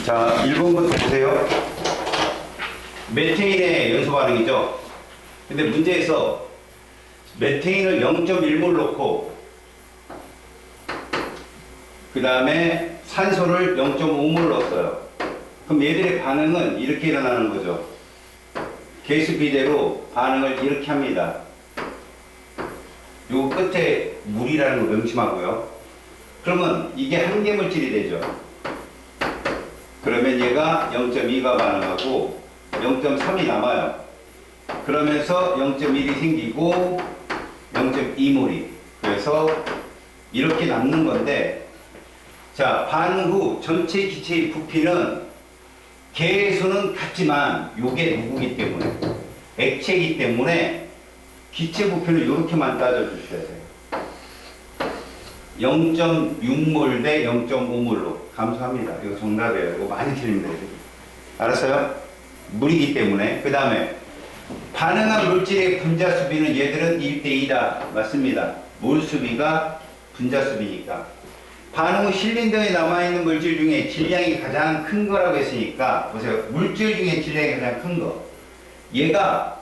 자, 1번부터 보세요. 메테인의 연소 반응이죠. 근데 문제에서 메테인을 0.1몰 넣고 그 다음에 산소를 0.5몰 넣었어요. 그럼 얘들의 반응은 이렇게 일어나는 거죠. 개수 비대로 반응을 이렇게 합니다. 요 끝에 물이라는 거 명심하고요. 그러면 이게 한계물질이 되죠. 그러면 얘가 0.2가 반응하고 0.3이 남아요. 그러면서 0.1이 생기고 0.2몰이. 그래서 이렇게 남는 건데, 자, 반응 후 전체 기체의 부피는 개수는 같지만 요게 누구기 때문에, 액체이기 때문에 기체 부피는 이렇게만 따져주셔야 돼요. 0.6몰 대 0.5몰로 감소합니다. 이거 정답이에요. 이거 많이 틀립니다. 알았어요? 물이기 때문에. 그 다음에 반응한 물질의 분자 수비는 얘들은 1대2다. 맞습니다. 몰 수비가 분자 수비니까. 반응 후 실린더에 남아있는 물질 중에 질량이 가장 큰 거라고 했으니까 보세요. 물질 중에 질량이 가장 큰 거. 얘가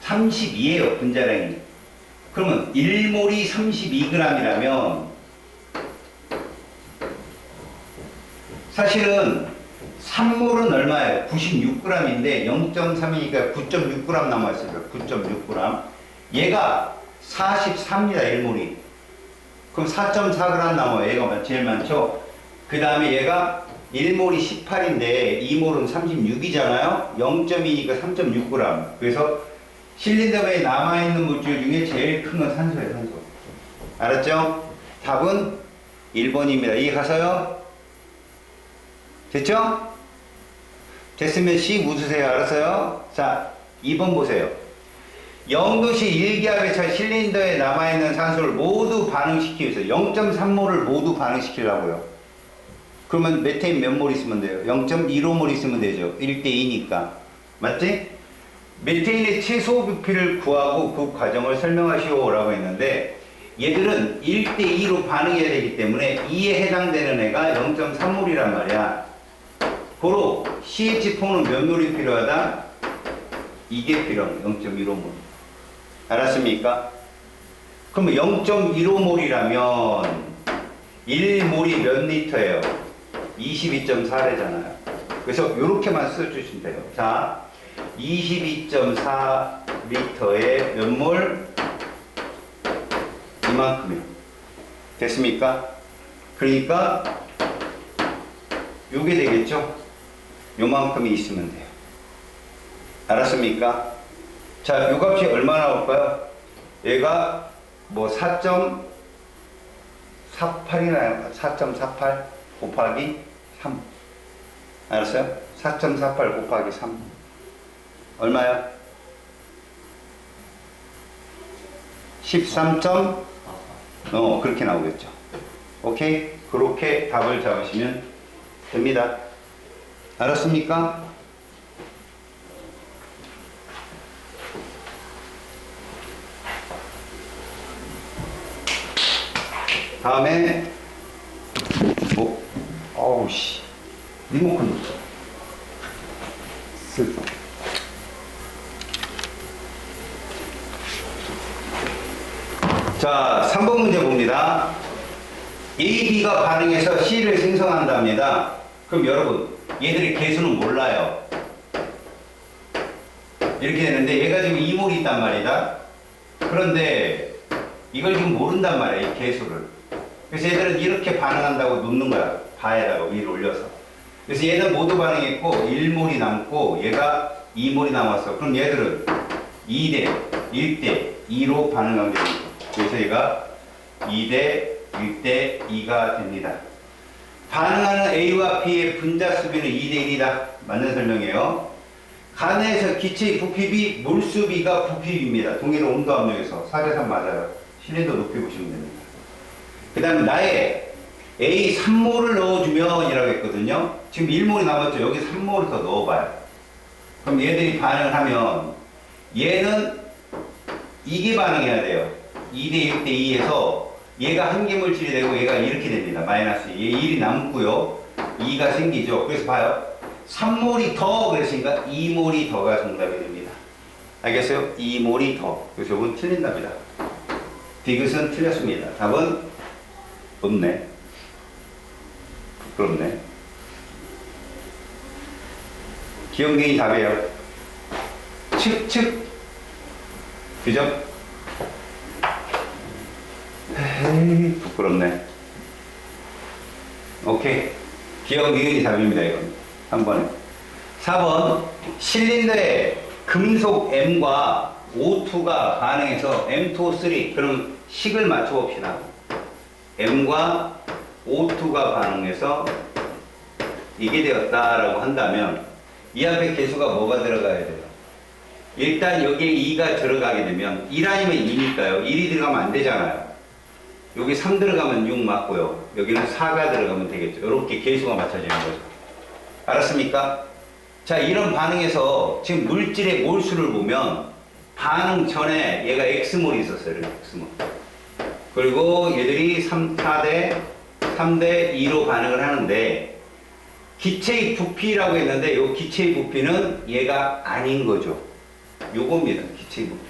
32예요. 분자량이. 그러면 1몰이 32g이라면 사실은 3몰은 얼마예요? 96g인데 0.3이니까 9.6g 남아있어요. 9.6g. 얘가 43입니다. 1몰이. 그럼 4.4g 남아요. 얘가 제일 많죠? 그 다음에 얘가 1몰이 18인데 2몰은 36이잖아요? 0.2니까 3.6g. 그래서 실린더에 남아있는 물질 중에 제일 큰 건 산소예요. 산소. 알았죠? 답은 1번입니다. 이해가서요? 됐죠? 됐으면 C 묻으세요. 알았어요? 자, 2번 보세요. 0도씨 1기압의 차 실린더에 남아있는 산소를 모두 반응시키기 위해서 0.3몰을 모두 반응시키려고요. 그러면 메테인 몇 몰 있으면 돼요? 0.15몰 있으면 되죠. 1대2니까. 맞지? 메테인의 최소 부피를 구하고 그 과정을 설명하시오 라고 했는데, 얘들은 1대2로 반응해야 되기 때문에 2에 해당되는 애가 0.3몰이란 말이야. 고로 CH4는 몇 몰이 필요하다? 이게 필요합니다. 0.15몰. 알았습니까? 그럼 0.15몰이라면 1몰이 몇 리터예요? 22.4래잖아요. 그래서 이렇게만 써주시면 돼요. 자, 22.4리터에 몇 몰? 이만큼이요. 됐습니까? 그러니까 요게 되겠죠? 요만큼이 있으면 돼요. 알았습니까? 자, 요 값이 얼마 나올까요? 얘가 뭐 4.48이나요? 4.48 곱하기 3. 알았어요? 4.48 곱하기 3. 얼마야? 13. 그렇게 나오겠죠. 오케이? 그렇게 답을 잡으시면 됩니다. 알았습니까? 다음에 뭐, 어우 씨, 리모컨 놓죠. 자, 3번 문제 봅니다. A, B가 반응해서 C를 생성한답니다. 그럼 여러분, 얘들의 개수는 몰라요. 이렇게 되는데 얘가 지금 2몰이 있단 말이다. 그런데 이걸 지금 모른단 말이야, 이 개수를. 그래서 얘들은 이렇게 반응한다고 놓는 거야. 바에다가 위로 올려서. 그래서 얘는 모두 반응했고 1몰이 남고 얘가 2몰이 남았어. 그럼 얘들은 2대 1대 2로 반응하게 됩니다. 그래서 얘가 2대 1대 2가 됩니다. 반응하는 A와 B의 분자 수비는 2대 1이다. 맞는 설명이에요. 간에서 기체의 부피비, 몰수비가 부피비입니다. 동일한 온도 압력에서 4대3 맞아요. 실린더 높이 보시면 됩니다. 그 다음에 나의 A 3몰을 넣어주면 이라고 했거든요. 지금 1몰이 남았죠. 여기 3몰을 더 넣어봐요. 그럼 얘들이 반응을 하면 얘는 이게 반응해야 돼요. 2대 1대 2에서 얘가 한계물질이 되고 얘가 이렇게 됩니다. 마이너스. 얘 1이 남고요. 2가 생기죠. 그래서 봐요. 3몰이 더 그랬으니까 2몰이 더가 정답이 됩니다. 알겠어요? 2몰이 더. 그래서 이건 틀린답니다. 디귿은 틀렸습니다. 답은 없네. 부끄럽네. 기억력이 답이에요. 측. 그죠? 에이, 부끄럽네. 오케이. 기억 니은이 답입니다, 이건. 한 번에. 4번. 실린더에 금속 M과 O2가 반응해서 M2O3. 그럼 식을 맞춰봅시다. M과 O2가 반응해서 이게 되었다라고 한다면 이 앞에 개수가 뭐가 들어가야 돼요? 일단 여기에 2가 들어가게 되면 1 아니면 2니까요. 1이 들어가면 안 되잖아요. 여기 3 들어가면 6 맞고요. 여기는 4가 들어가면 되겠죠. 이렇게 개수가 맞춰지는 거죠. 알았습니까? 자, 이런 반응에서 지금 물질의 몰수를 보면 반응 전에 얘가 X몰이 있었어요. X몰. 그리고 얘들이 4대 3대 2로 반응을 하는데 기체의 부피라고 했는데 이 기체의 부피는 얘가 아닌 거죠. 요겁니다. 기체의 부피.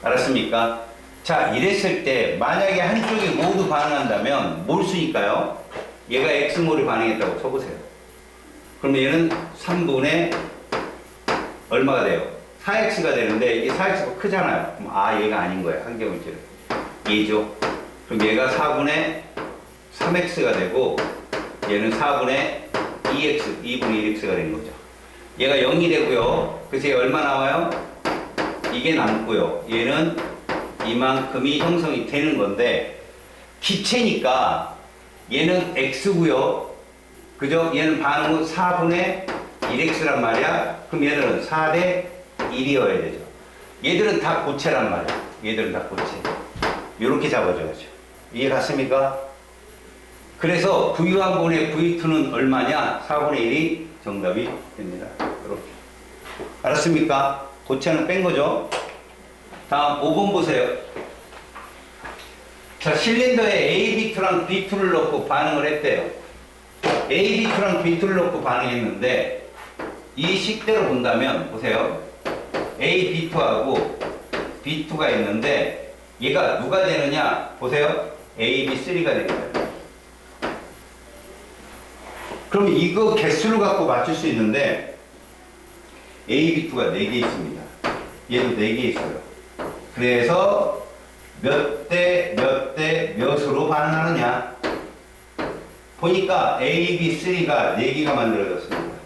알았습니까? 자, 이랬을 때 만약에 한쪽이 모두 반응한다면 몰수니까요. 얘가 X몰이 반응했다고 쳐보세요. 그러면 얘는 3분의 얼마가 돼요? 4X가 되는데 이게 4X가 크잖아요. 그럼 얘가 아닌 거예요. 한경물질은. 얘죠. 그럼 얘가 4분의 3X가 되고 얘는 4분의 2X, 2분의 1X가 되는 거죠. 얘가 0이 되고요. 그래서 얘 얼마 나와요? 이게 남고요. 얘는 이만큼이 형성이 되는 건데 기체니까 얘는 X고요. 그죠? 얘는 반응은 4분의 1X란 말이야. 그럼 얘들은 4대 1이어야 되죠. 얘들은 다 고체란 말이야. 얘들은 다 고체. 이렇게 잡아줘야죠. 이해 갔습니까? 그래서 V1분의 V2는 얼마냐? 4분의 1이 정답이 됩니다. 이렇게. 알았습니까? 고체는 뺀 거죠. 다음 5번 보세요. 자, 실린더에 A, B2랑 B2를 넣고 반응을 했대요. A, B2랑 B2를 넣고 반응했는데 이 식대로 본다면 보세요. A, B2하고 B2가 있는데 얘가 누가 되느냐? 보세요. A, B3가 되는 거예요. 그럼 이거 개수를 갖고 맞출 수 있는데 A, B2가 4개 있습니다. 얘도 4개 있어요. 그래서 몇 대 몇으로 반응하느냐? 보니까 A, B, 3가 4개가 만들어졌습니다.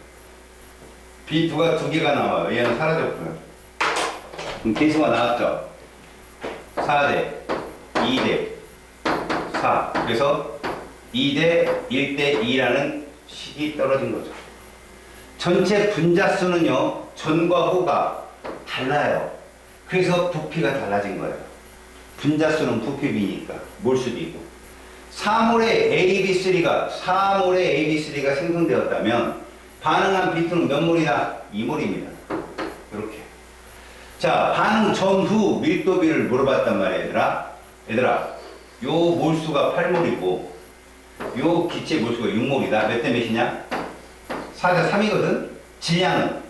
B2가 2개가 나와요. 얘는 사라졌고요. 그럼 개수가 나왔죠? 4대, 2대, 4. 그래서 2대 1대 2라는 식이 떨어진 거죠. 전체 분자수는요, 전과 후가 달라요. 그래서 부피가 달라진 거예요. 분자수는 부피비니까, 몰수비고. 4몰의 AB3가, 4몰의 AB3가 생성되었다면, 반응한 B2는 몇 몰이다? 2몰입니다. 이렇게. 자, 반응 전후 밀도비를 물어봤단 말이야, 얘들아. 얘들아, 요 몰수가 8몰이고, 요 기체 몰수가 6몰이다. 몇 대 몇이냐? 4대 3이거든? 질량은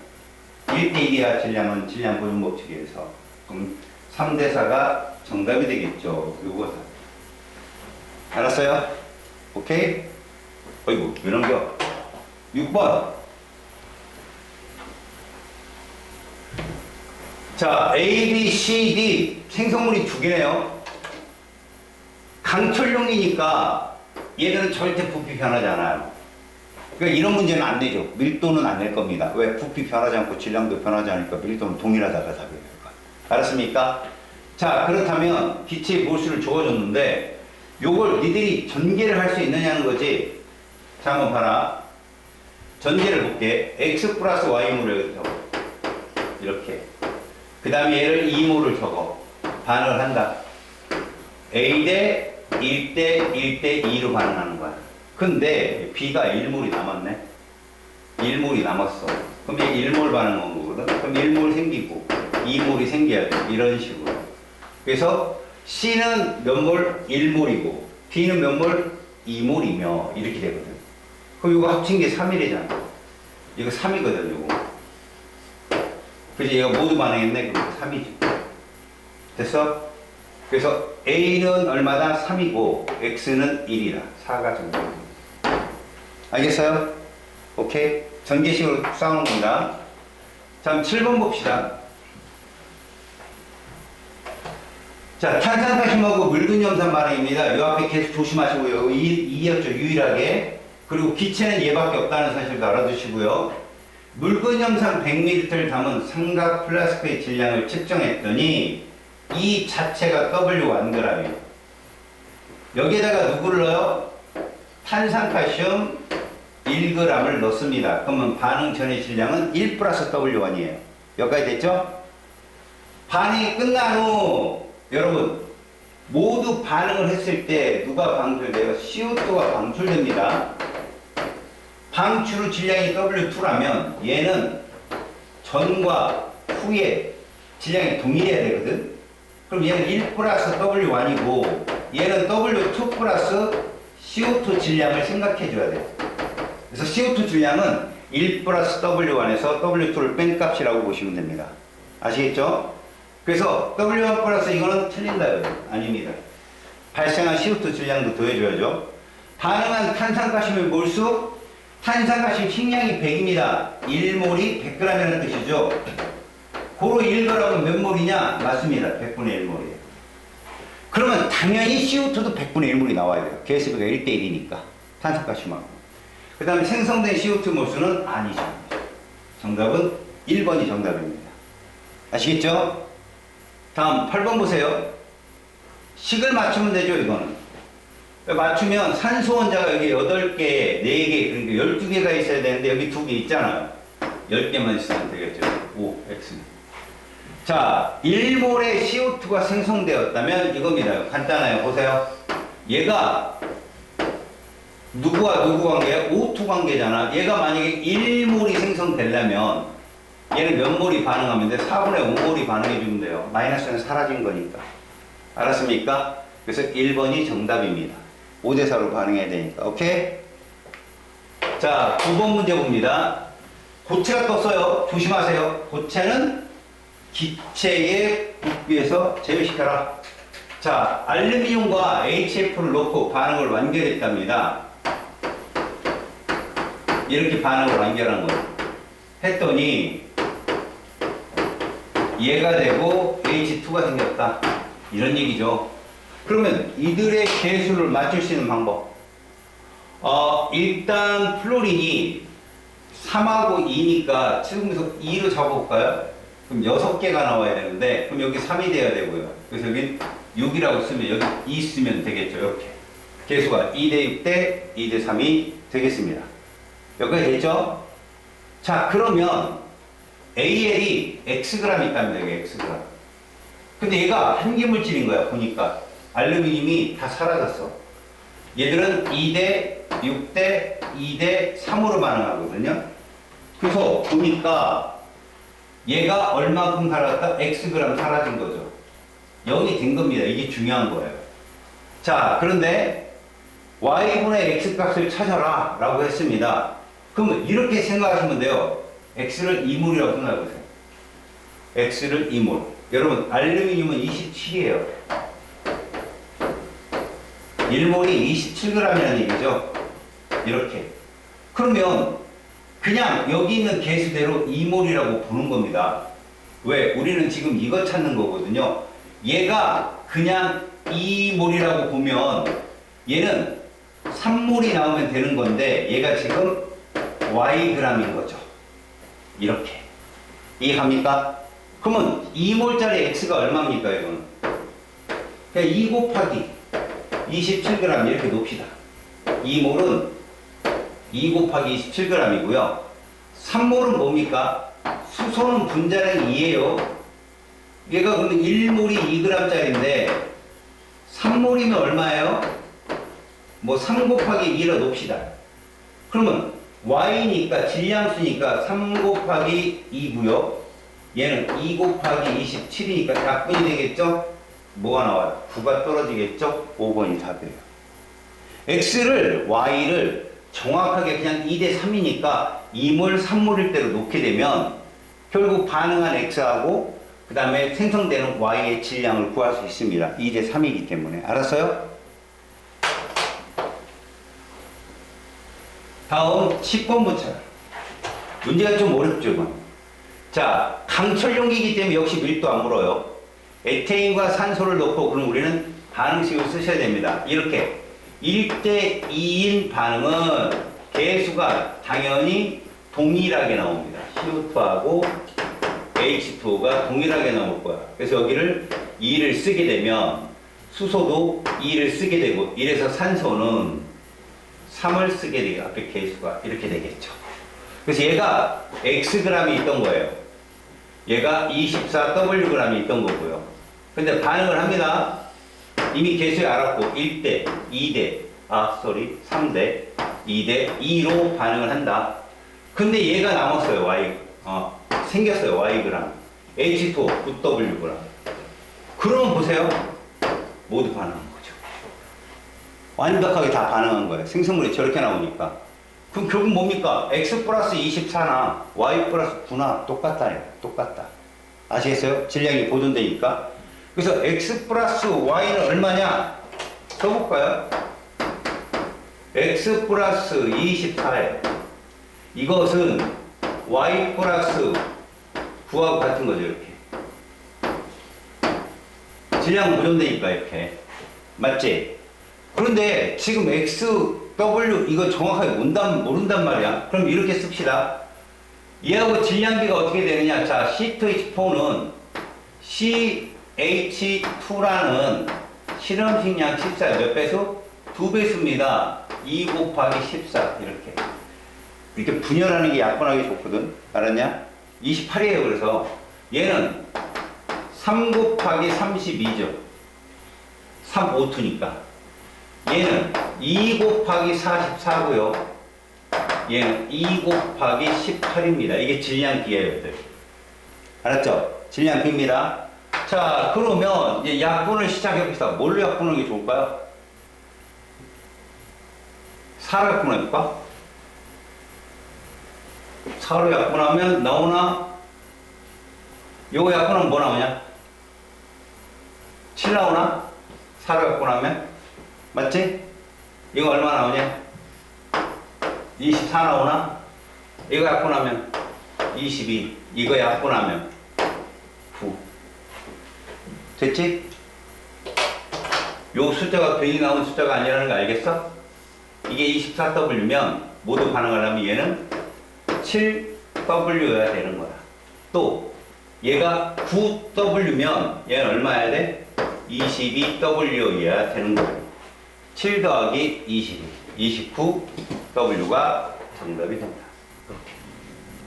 1대 1이야. 질량 보존 법칙에 의해서. 그럼 3대 4가 정답이 되겠죠. 요거. 알았어요? 오케이? 어이구, 왜 넘겨? 6번. 자, A, B, C, D 생성물이 2개네요. 강철용이니까 얘들은 절대 부피 변하지 않아요. 그러니까 이런 문제는 안 되죠. 밀도는 안 낼 겁니다. 왜? 부피 변하지 않고 질량도 변하지 않으니까 밀도는 동일하다가 답이에요. 알았습니까? 자, 그렇다면 기체의 몰수를 적어줬는데 요걸 니들이 전개를 할 수 있느냐는 거지. 자, 한번 봐라. 전개를 볼게. X 플러스 Y몰을 적어. 이렇게. 그 다음에 얘를 2몰을 적어. 반응을 한다. A 대 1대 1대 2로 반응하는 거야. 근데 B가 1몰이 남았네. 1몰이 남았어. 그럼 얘 1몰 반응한 거거든. 그럼 1몰 생기고 2몰이 생겨야 돼. 이런 식으로. 그래서 C는 몇 몰? 1몰이고 D는 몇 몰? 2몰이며 이렇게 되거든. 그럼 이거 합친 게 3이잖아. 이거 3이거든, 이거. 그지? 얘가 모두 반응했네. 그럼 3이지. 됐어? 그래서 A는 얼마다? 3이고, X는 1이다. 4가 정답입니다. 알겠어요? 오케이? 전개식으로 싸우는 겁니다. 자, 7번 봅시다. 자, 탄산가심하고 묽은염산 반응입니다. 이 앞에 계속 조심하시고요. 이였죠, 유일하게. 그리고 기체는 얘밖에 없다는 사실도 알아두시고요. 묽은염산 100ml를 담은 삼각 플라스크의 질량을 측정했더니 이 자체가 W1g이에요. 여기에다가 누구를 넣어요? 탄산칼슘 1g을 넣습니다. 그러면 반응 전의 질량은 1 플러스 W1이에요. 여기까지 됐죠? 반응이 끝난 후 여러분 모두 반응을 했을 때 누가 방출돼요? CO2가 방출됩니다. 방출 후 질량이 W2라면 얘는 전과 후에 질량이 동일해야 되거든? 그럼 얘는 1 플러스 W1이고 얘는 W2 플러스 CO2 질량을 생각해 줘야 돼요. 그래서 CO2 질량은 1 플러스 W1에서 W2를 뺀 값이라고 보시면 됩니다. 아시겠죠? 그래서 W1 플러스 이거는 틀린다고요. 아닙니다. 발생한 CO2 질량도 더해줘야죠. 반응한 탄산가심의 몰수, 탄산가심 식량이 100입니다. 1몰이 100g이라는 뜻이죠. 고로 1g은 몇 몰이냐? 맞습니다. 100분의 1몰이에요. 그러면 당연히 CO2도 100분의 1몰이 나와야 돼요. 개수비가 1대1이니까. 탄산가심하고. 그 다음에 생성된 CO2 몰수는 아니죠. 정답은 1번이 정답입니다. 아시겠죠? 다음 8번 보세요. 식을 맞추면 되죠, 이거는. 맞추면 산소 원자가 여기 8개, 4개, 그러니까 12개가 있어야 되는데 여기 2개 있잖아요. 10개만 있으면 되겠죠. O, X. 자, 1몰의 CO2가 생성되었다면 이겁니다. 간단해요. 보세요. 얘가 누구와 누구 관계야? O2 관계잖아. 얘가 만약에 1몰이 생성되려면 얘는 몇 몰이 반응하면 돼? 4분의 5몰이 반응해주면 돼요. 마이너스는 사라진 거니까. 알았습니까? 그래서 1번이 정답입니다. 5대4로 반응해야 되니까. 오케이? 자, 9번 문제 봅니다. 고체가 떴어요. 조심하세요. 고체는 기체의 부피에서 제외시켜라. 자, 알루미늄과 HF를 넣고 반응을 완결했답니다. 이렇게 반응을 완결한 거예요. 했더니 얘가 되고 H2가 생겼다. 이런 얘기죠. 그러면 이들의 개수를 맞출 수 있는 방법. 일단 플로린이 3하고 2니까 지금부터 2로 잡아볼까요? 그럼 6개가 나와야 되는데 그럼 여기 3이 돼야 되고요. 그래서 여기 6이라고 쓰면 여기 2 쓰면 되겠죠. 이렇게. 개수가 2대 6대 2대 3이 되겠습니다. 여기까지 됐죠? 자, 그러면 AL이 Xg 있답니다. 여기 Xg. 근데 얘가 한기물질인 거야. 보니까 알루미늄이 다 사라졌어. 얘들은 2대 6대 2대 3으로 반응하거든요. 그래서 보니까 얘가 얼마큼 사라졌다? Xg 사라진 거죠. 0이 된 겁니다. 이게 중요한 거예요. 자, 그런데 Y분의 X 값을 찾아라 라고 했습니다. 그러면 이렇게 생각하시면 돼요. X를 2몰이라고 생각해보세요. X를 2몰. 여러분, 알루미늄은 27이에요. 1몰이 27g이라는 얘기죠. 이렇게. 그러면 그냥 여기 있는 개수대로 2몰이라고 보는 겁니다. 왜? 우리는 지금 이거 찾는 거거든요. 얘가 그냥 2몰이라고 보면 얘는 3몰이 나오면 되는 건데 얘가 지금 Yg인 거죠. 이렇게. 이해갑니까? 그러면 2몰짜리 X가 얼마입니까, 이거는? 그냥 2 곱하기 27g 이렇게 놓읍시다. 2몰은 2 곱하기 27g이고요. 3몰은 뭡니까? 수소는 분자량 2예요. 얘가 그러면 1몰이 2g짜리인데 3몰이면 얼마예요? 뭐 3 곱하기 2로 놓읍시다. 그러면 Y니까 질량수니까 3 곱하기 2고요. 얘는 2 곱하기 27이니까 약분이 되겠죠? 뭐가 나와요? 9가 떨어지겠죠? 5번이 답이에요. X를, Y를 정확하게 그냥 2대 3이니까 2몰, 3몰일 대로 놓게 되면 결국 반응한 X하고 그 다음에 생성되는 Y의 질량을 구할 수 있습니다. 2대 3이기 때문에. 알았어요? 다음 10번 문제. 문제가 좀 어렵죠, 이건. 자, 강철 용기이기 때문에 역시 밀도 안 물어요. 에테인과 산소를 넣고 그럼 우리는 반응식을 쓰셔야 됩니다. 이렇게 1대 2인 반응은 개수가 당연히 동일하게 나옵니다. CO2하고 H2O가 동일하게 나올 거야. 그래서 여기를 2를 쓰게 되면 수소도 2를 쓰게 되고 이래서 산소는 3을 쓰게 돼요. 앞에 개수가 이렇게 되겠죠. 그래서 얘가 Xg이 있던 거예요. 얘가 24Wg이 있던 거고요. 근데 반응을 합니다. 이미 개수에 알았고 1대, 2대, 3대, 2대, 2로 반응을 한다. 근데 얘가 남았어요. Y, 생겼어요. Yg. H2O, 9Wg. 그러면 보세요. 모두 반응한 거죠. 완벽하게 다 반응한 거예요. 생성물이 저렇게 나오니까. 그럼 결국 뭡니까? X 플러스 24나 Y 플러스 9나 똑같다요. 똑같다. 아시겠어요? 질량이 보존되니까. 그래서 X 플러스 Y는 얼마냐? 써볼까요? X 플러스 24예요. 이것은 Y 플러스 9하고 같은 거죠. 이렇게. 질량은 보존되니까 이렇게. 맞지? 그런데 지금 XW 이거 정확하게 모른단 말이야. 그럼 이렇게 씁시다. 얘하고 질량비가 어떻게 되느냐? 자, C2H4는 CH2라는 실험식량 14 몇 배수? 2배수입니다. 2 곱하기 14 이렇게 분열하는 게 약분하기 좋거든. 알았냐? 28이에요. 그래서 얘는 3 곱하기 32죠. 3, 5투니까. 얘는 2 곱하기 44고요. 얘는 2 곱하기 18입니다. 이게 질량비예요. 알았죠? 질량비입니다. 자, 그러면 이제 약분을 시작해봅시다. 뭘로 약분하는 게 좋을까요? 4로 약분해볼까? 4로 약분하면 나오나? 요거 약분하면 뭐 나오냐? 7 나오나? 4로 약분하면? 맞지? 이거 얼마 나오냐? 24 나오나? 이거 약분하면 22. 이거 약분하면 9. 됐지? 요 숫자가 괜히 나온 숫자가 아니라는 거 알겠어? 이게 24W면 모두 반응하려면 얘는 7W여야 되는 거야. 또 얘가 9W면 얘는 얼마여야 돼? 22W여야 되는 거야. 7 더하기 22, 29W가 정답이 됩니다. 그렇게.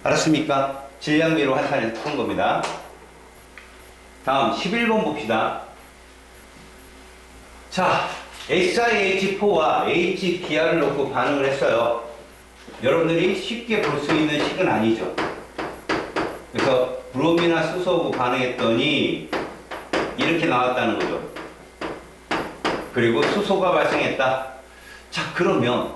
알았습니까? 질량비로 환산해서 푼 겁니다. 다음 11번 봅시다. 자, SiH4와 HBr을 놓고 반응을 했어요. 여러분들이 쉽게 볼 수 있는 식은 아니죠. 그래서 브롬이나 수소하고 반응했더니 이렇게 나왔다는 거죠. 그리고 수소가 발생했다. 자, 그러면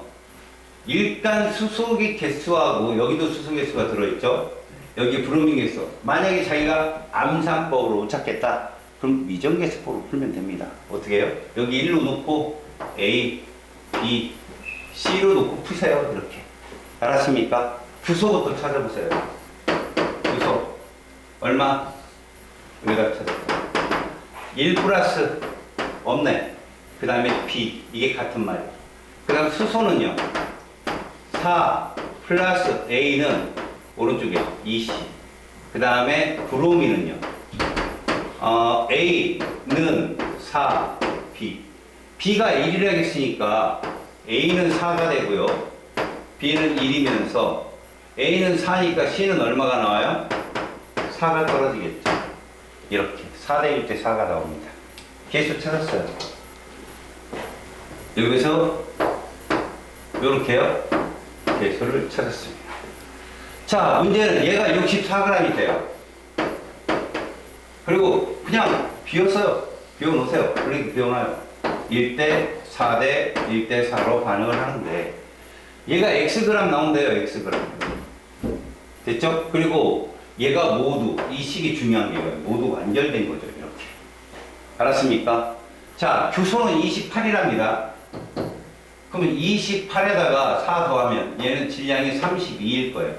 일단 수소의 개수하고 여기도 수소 개수가 들어있죠. 여기 브로민 개수. 만약에 자기가 암산법으로 못 찾겠다. 그럼 미정계수법으로 풀면 됩니다. 어떻게 해요? 여기 1로 놓고 A, B, C로 놓고 푸세요. 이렇게. 알았습니까? 부소부터 찾아보세요. 부소. 얼마? 여기다 찾아보세요. 1 플러스 없네. 그 다음에 B. 이게 같은 말이에요. 그 다음 수소는요. 4 플러스 A는 오른쪽에 20. 그 다음에 브로민은요. A는 4, B. B가 1이라고 했으니까 A는 4가 되고요. B는 1이면서 A는 4니까 C는 얼마가 나와요? 4가 떨어지겠죠. 이렇게 4대 1대 4가 나옵니다. 개수 찾았어요. 여기서 이렇게요. 개수를 찾았습니다. 자, 문제는 얘가 64g이 돼요. 그리고 그냥 비웠어요. 비워놓으세요. 그러니까 비워놔요. 1대 4대 1대 4로 반응을 하는데 얘가 Xg 나온대요, Xg. 됐죠? 그리고 얘가 모두, 이 식이 중요한 게 모두 완결된 거죠, 이렇게. 알았습니까? 자, 규소는 28이랍니다. 그러면 28에다가 4 더하면 얘는 질량이 32일 거예요.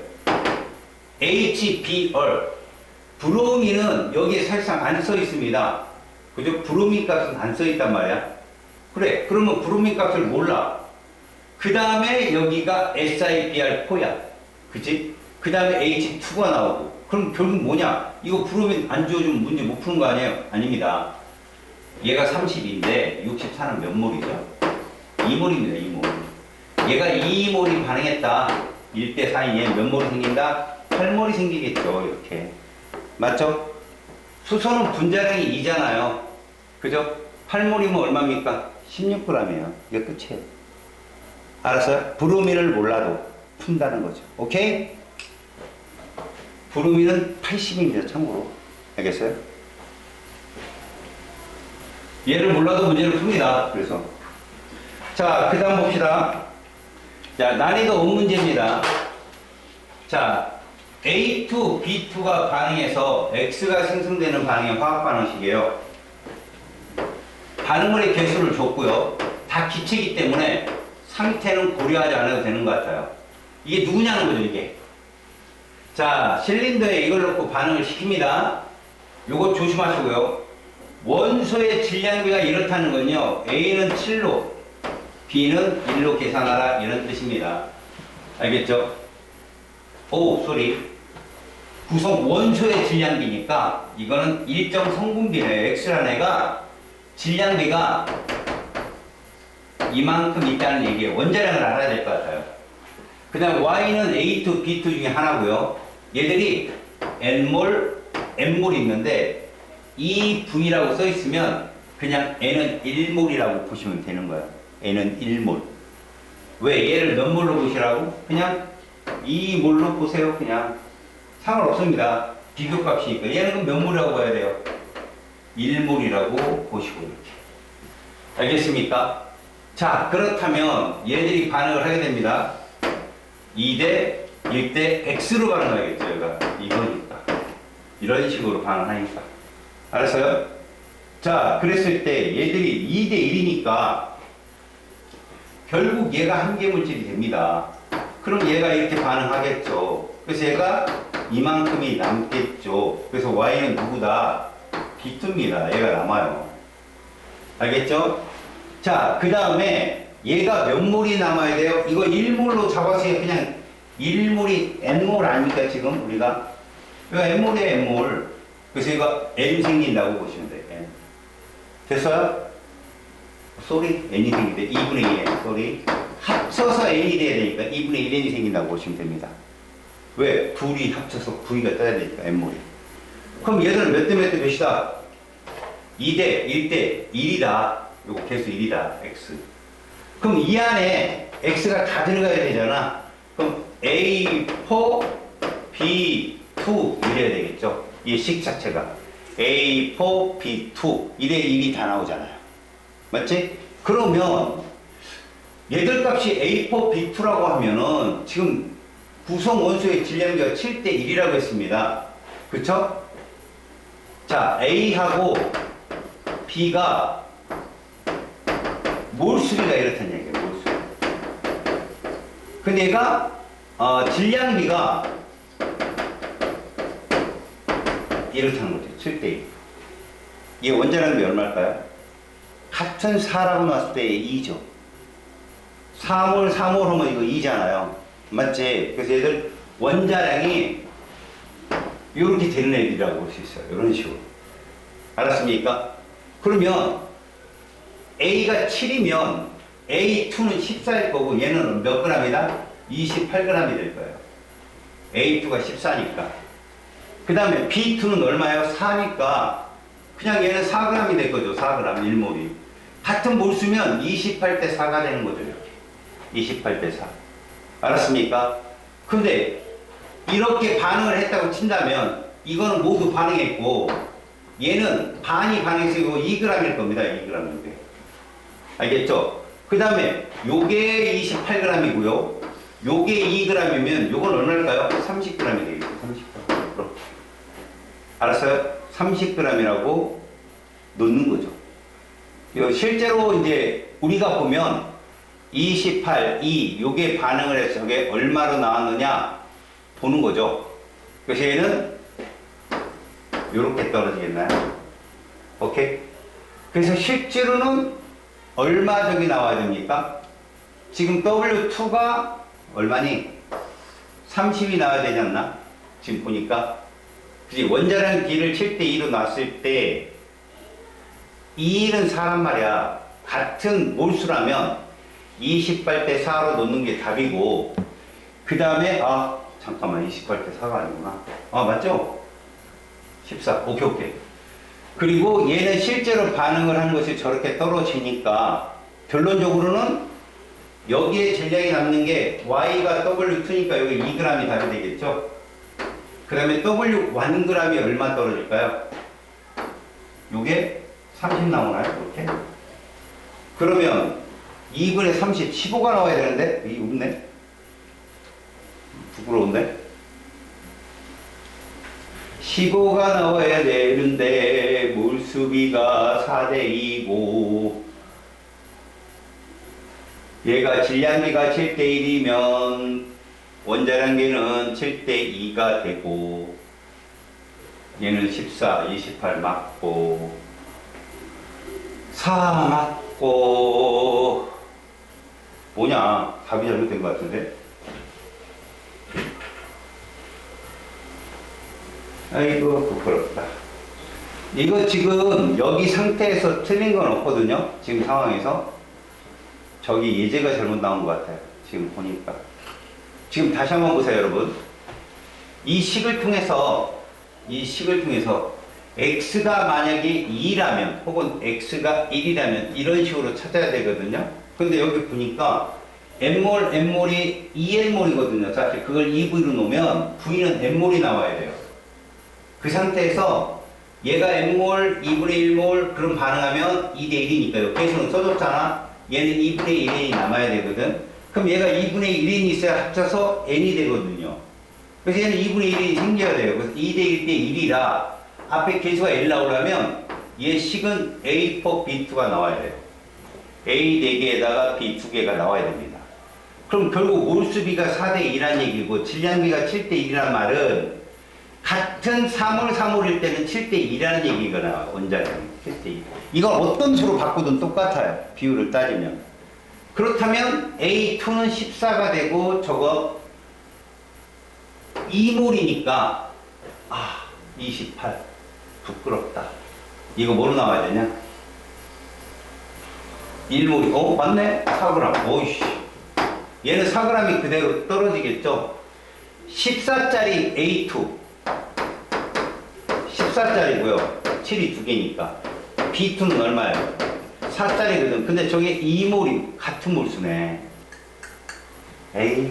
HBr. 브로미는 여기에 사실상 안 써 있습니다. 그죠? 브로민 값은 안 써 있단 말이야. 그래, 그러면 브로민 값을 몰라. 그 다음에 여기가 SiBr4야. 그치? 그 다음에 H2가 나오고. 그럼 결국 뭐냐? 이거 브로민 안 주어주면 문제 못 푸는 거 아니에요? 아닙니다. 얘가 32인데 64는 몇 몰이죠? 2몰입니다. 2몰. 얘가 2몰이 반응했다. 1대 4이에 몇 몰이 생긴다? 8몰이 생기겠죠. 이렇게. 맞죠? 수소는 분자량이 2잖아요. 그죠? 8몰이면 얼마입니까? 16g이에요. 이게 끝이에요. 알았어요? 브로민을 몰라도 푼다는 거죠. 오케이? 브로민은 80입니다. 참고로. 알겠어요? 얘를 몰라도 문제를 풉니다. 그래서. 자, 그 다음 봅시다. 자, 난이도 5문제입니다. 자, A2, B2가 반응해서 X가 생성되는 반응이 화학 반응식이에요. 반응물의 개수를 줬고요. 다 기체이기 때문에 상태는 고려하지 않아도 되는 것 같아요. 이게 누구냐는 거죠, 이게. 자, 실린더에 이걸 넣고 반응을 시킵니다. 요거 조심하시고요. 원소의 질량비가 이렇다는 건요. A는 7로, B는 1로 계산하라 이런 뜻입니다. 알겠죠? 오, 쏘리. 구성 원소의 질량비니까 이거는 일정 성분비네. X라는 애가 질량비가 이만큼 있다는 얘기예요. 원자량을 알아야 될 것 같아요. 그 다음 Y는 A2, B2 중에 하나고요. 얘들이 N몰, M몰이 있는데 EV라고 써 있으면 그냥 N은 1몰이라고 보시면 되는 거예요. N은 1몰. 왜? 얘를 몇 몰로 보시라고? 그냥 2몰로 보세요. 그냥 상관없습니다. 비교값이니까. 얘는 그럼 몇 몰이라고 봐야 돼요? 1몰이라고 보시고 이렇게. 알겠습니까? 자, 그렇다면 얘들이 반응을 하게 됩니다. 2대 1대 X로 반응하겠죠. 얘가 이거니까. 이런 식으로 반응하니까. 알았어요? 자, 그랬을 때 얘들이 2대 1이니까 결국 얘가 한계 물질이 됩니다. 그럼 얘가 이렇게 반응하겠죠. 그래서 얘가 이만큼이 남겠죠. 그래서 Y는 누구다? B2입니다. 얘가 남아요. 알겠죠? 자, 그 다음에 얘가 몇 몰이 남아야 돼요? 이거 1몰로 잡았으니 그냥 1몰이 N몰 아닙니까 지금 우리가? 이거 N몰이에요, N몰. 그래서 이거 N 생긴다고 보시면 돼요. N. 됐어요? 쏘리, N이 생기대. 2분의 1N, 쏘리. 합쳐서 N이 돼야 되니까 2분의 1N이 생긴다고 보시면 됩니다. 왜? 둘이 합쳐서 V가 떠야 되니까, N몰이. 그럼 얘들은 몇 대 몇 대 몇이다? 2대 1대 1이다. 요거 개수 1이다. X. 그럼 이 안에 X가 다 들어가야 되잖아. 그럼 A4, B2 이래야 되겠죠. 이 식 자체가. A4, B2 1에 1이 다 나오잖아요. 맞지? 그러면 얘들 값이 A4, B2라고 하면은 지금 구성 원소의 질량비가 7대 1이라고 했습니다. 그쵸? 자, A하고 B가 몰수비가 이렇다는 얘기예요. 몰수. 근데 얘가 질량비가 이렇다는 거죠. 7대 1. 이게 원자량비 얼마일까요? 같은 4라고 놨을 때 2죠. 3월 하면 이거 2잖아요. 맞지? 그래서 얘들 원자량이 이렇게 되는 애들이라고 볼 수 있어요. 이런 식으로. 알았습니까? 그러면 A가 7이면 A2는 14일 거고 얘는 몇 g이다? 28g이 될 거예요. A2가 14니까. 그 다음에 B2는 얼마예요? 4니까 그냥 얘는 4g이 될 거죠. 4g 1몰이. 같은 몰수면 28대 4가 되는 거죠. 이렇게. 28대 4. 알았습니까? 근데 이렇게 반응을 했다고 친다면 이거는 모두 반응했고 얘는 반이 반응해서 이거 2g일 겁니다. 2g. 알겠죠? 그 다음에 요게 28g이고요. 요게 2g이면 요건 얼마일까요? 30g이 되겠죠. 30g. 알았어요? 30g이라고 놓는 거죠. 실제로 이제 우리가 보면 28, 2 요게 반응을 해서 저게 얼마로 나왔느냐 보는 거죠. 그래서 얘는 요렇게 떨어지겠나요? 오케이? 그래서 실제로는 얼마 저기 나와야 됩니까? 지금 W2가 얼마니? 30이 나와야 되지 않나? 지금 보니까. 그치? 원자량 B를 7대2로 놨을 때 2는 4란 말이야. 같은 몰수라면 28대 4로 놓는 게 답이고, 그 다음에, 잠깐만, 28대 4가 아니구나. 맞죠? 14. 오케이. 그리고 얘는 실제로 반응을 한 것이 저렇게 떨어지니까, 결론적으로는 여기에 전량이 남는 게 Y가 W2니까 여기 2g이 답이 되겠죠? 그 다음에 W1g이 얼마 떨어질까요? 요게 30 나오나요? 이렇게? 그러면 2분의 30, 15가 나와야 되는데? 이 없네? 부끄러운데? 15가 나와야 되는데 몰수비가 4대2고 얘가 질량비가 7대1이면 원자량비는 7대2가 되고 얘는 14, 28 맞고 4 맞고 뭐냐? 답이 잘못된 것 같은데? 아이고 부끄럽다. 이거 지금 여기 상태에서 틀린 건 없거든요. 지금 상황에서 저기 예제가 잘못 나온 것 같아요. 지금 보니까. 지금 다시 한번 보세요, 여러분. 이 식을 통해서 x가 만약에 2라면 혹은 x가 1이라면 이런 식으로 찾아야 되거든요. 근데 여기 보니까 n몰, n몰이 2n몰이거든요. 사실 그걸 2v로 놓으면 v는 n몰이 나와야 돼요. 그 상태에서 얘가 n몰, 2분의 1몰 그럼 반응하면 2대 1이니까 여기에서는 써줬잖아. 얘는 2분의 1n이 남아야 되거든. 그럼 얘가 2분의 1n이 있어야 합쳐서 n이 되거든요. 그래서 얘는 2분의 1이 생겨야 돼요. 그래서 2대 1대 1이라 앞에 개수가 L 나오려면 얘 식은 A4, B2가 나와야 돼요. A 4개에다가 B 2개가 나와야 됩니다. 그럼 결국 몰수비가 4대 2란 얘기고 질량비가 7대 1이란 말은 같은 3월 3월일 때는 7대 2라는 얘기가 나와요. 원자량이 7대 2. 이걸 어떤 수로 바꾸든 똑같아요. 비율을 따지면. 그렇다면 A2는 14가 되고 저거 2몰이니까 28. 부끄럽다. 이거 뭐로 나와야 되냐? 1몰이 맞네? 4g. 오이씨. 얘는 4g이 그대로 떨어지겠죠? 14짜리 A2 14짜리고요. 7이 2개니까 B2는 얼마예요? 4짜리거든. 근데 저게 2몰이 같은 몰수네. 에이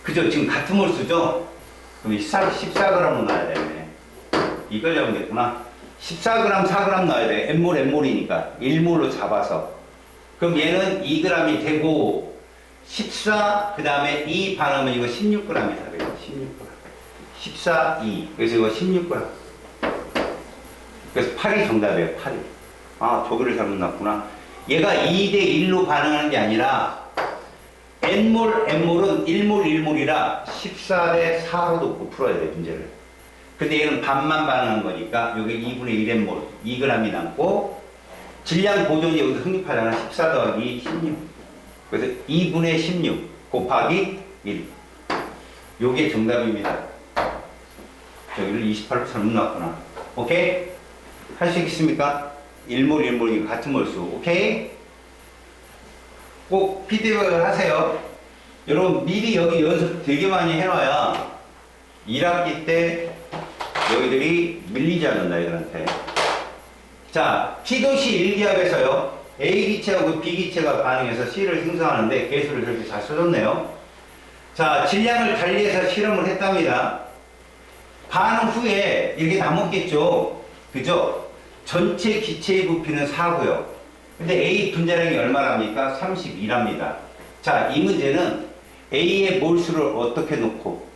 그죠? 지금 같은 몰수죠? 그럼 14g으로 놔야 되네. 이걸 잡으겠구나. 14g, 4g 넣어야 돼. n몰, n몰이니까 1몰로 잡아서. 그럼 얘는 2g이 되고 14, 그 다음에 2 반하면 이거 16g이 되겠죠. 16g. 14, 2. 그래서 이거 16g. 그래서 8이 정답이에요. 8이. 저기를 잘못 놨구나. 얘가 2대 1로 반응하는 게 아니라 n몰, n몰은 1몰, 1몰이라 14대 4로 놓고 풀어야 돼, 문제를. 근데 얘는 반만 반응한 거니까 여기 2분의 1 n몰, 2g이 남고 질량 보존이 여기서 성립하잖아. 14 더하기 16. 그래서 2분의 16 곱하기 1. 요게 정답입니다. 여기를 28로 잘못 놨구나. 오케이? 할 수 있겠습니까? 1몰, 1몰이 같은 몰수. 오케이? 꼭 피드백을 하세요. 여러분 미리 여기 연습 되게 많이 해놔야 1학기 때 너희들이 밀리지 않는다, 애들한테. 자, P도시 1기압에서요. A기체하고 B기체가 반응해서 C를 생성하는데 개수를 그렇게 잘 써줬네요. 자, 질량을 달리해서 실험을 했답니다. 반응 후에 이렇게 남았겠죠. 그죠? 전체 기체의 부피는 4고요. 근데 A 분자량이 얼마랍니까? 32랍니다. 자, 이 문제는 A의 몰수를 어떻게 놓고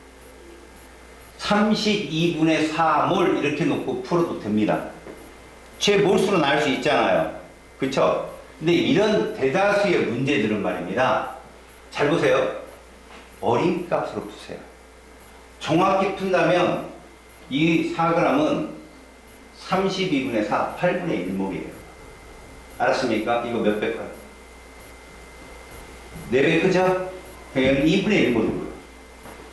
32분의 4몰 이렇게 놓고 풀어도 됩니다. 제 몰수로 나올 수 있잖아요. 그쵸? 근데 이런 대다수의 문제들은 말입니다. 잘 보세요. 어린 값으로 푸세요. 정확히 푼다면 이 4g은 32분의 4, 8분의 1몰이에요. 알았습니까? 이거 몇 배일까요? 4배 크죠? 그냥 2분의 1몰이고요.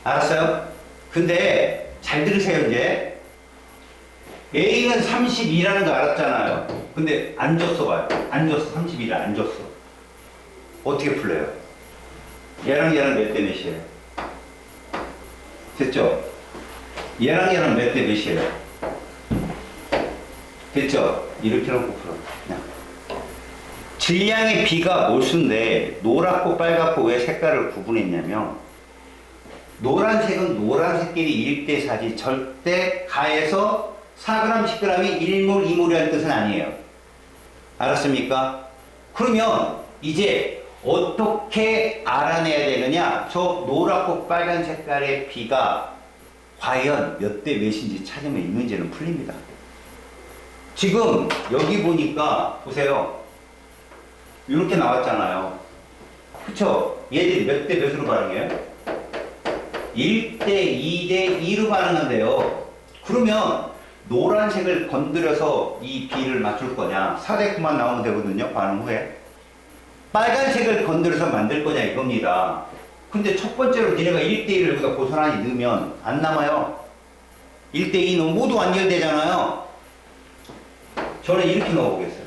알았어요? 근데 잘 들으세요 이제. A는 32라는 거 알았잖아요. 근데 안 줬어 봐요. 안 줬어. 32를 안 줬어. 어떻게 풀려요? 얘랑 몇 대 몇이에요? 됐죠? 얘랑 몇 대 몇이에요? 됐죠? 이렇게 놓고 풀어. 그냥. 질량의 B가 몰수인데 노랗고 빨갛고 왜 색깔을 구분했냐면 노란색은 노란색끼리 1대 4지 절대 가해서 4g, 10g이 1몰, 2몰이라는 뜻은 아니에요. 알았습니까? 그러면 이제 어떻게 알아내야 되느냐? 저 노랗고 빨간 색깔의 B가 과연 몇 대 몇인지 찾으면 이 문제는 풀립니다. 지금 여기 보니까 보세요. 이렇게 나왔잖아요. 그쵸? 얘들이 몇 대 몇으로 반응해요? 1대 2대 2로 반응한대요. 그러면 노란색을 건드려서 이 B를 맞출 거냐? 4대 9만 나오면 되거든요. 반응 후에. 빨간색을 건드려서 만들 거냐 이겁니다. 근데 첫 번째로 니네가 1대 1을 여기다 고스란히 넣으면 안 남아요. 1대 2 넣으면 모두 완결되잖아요. 저는 이렇게 넣어보겠어요.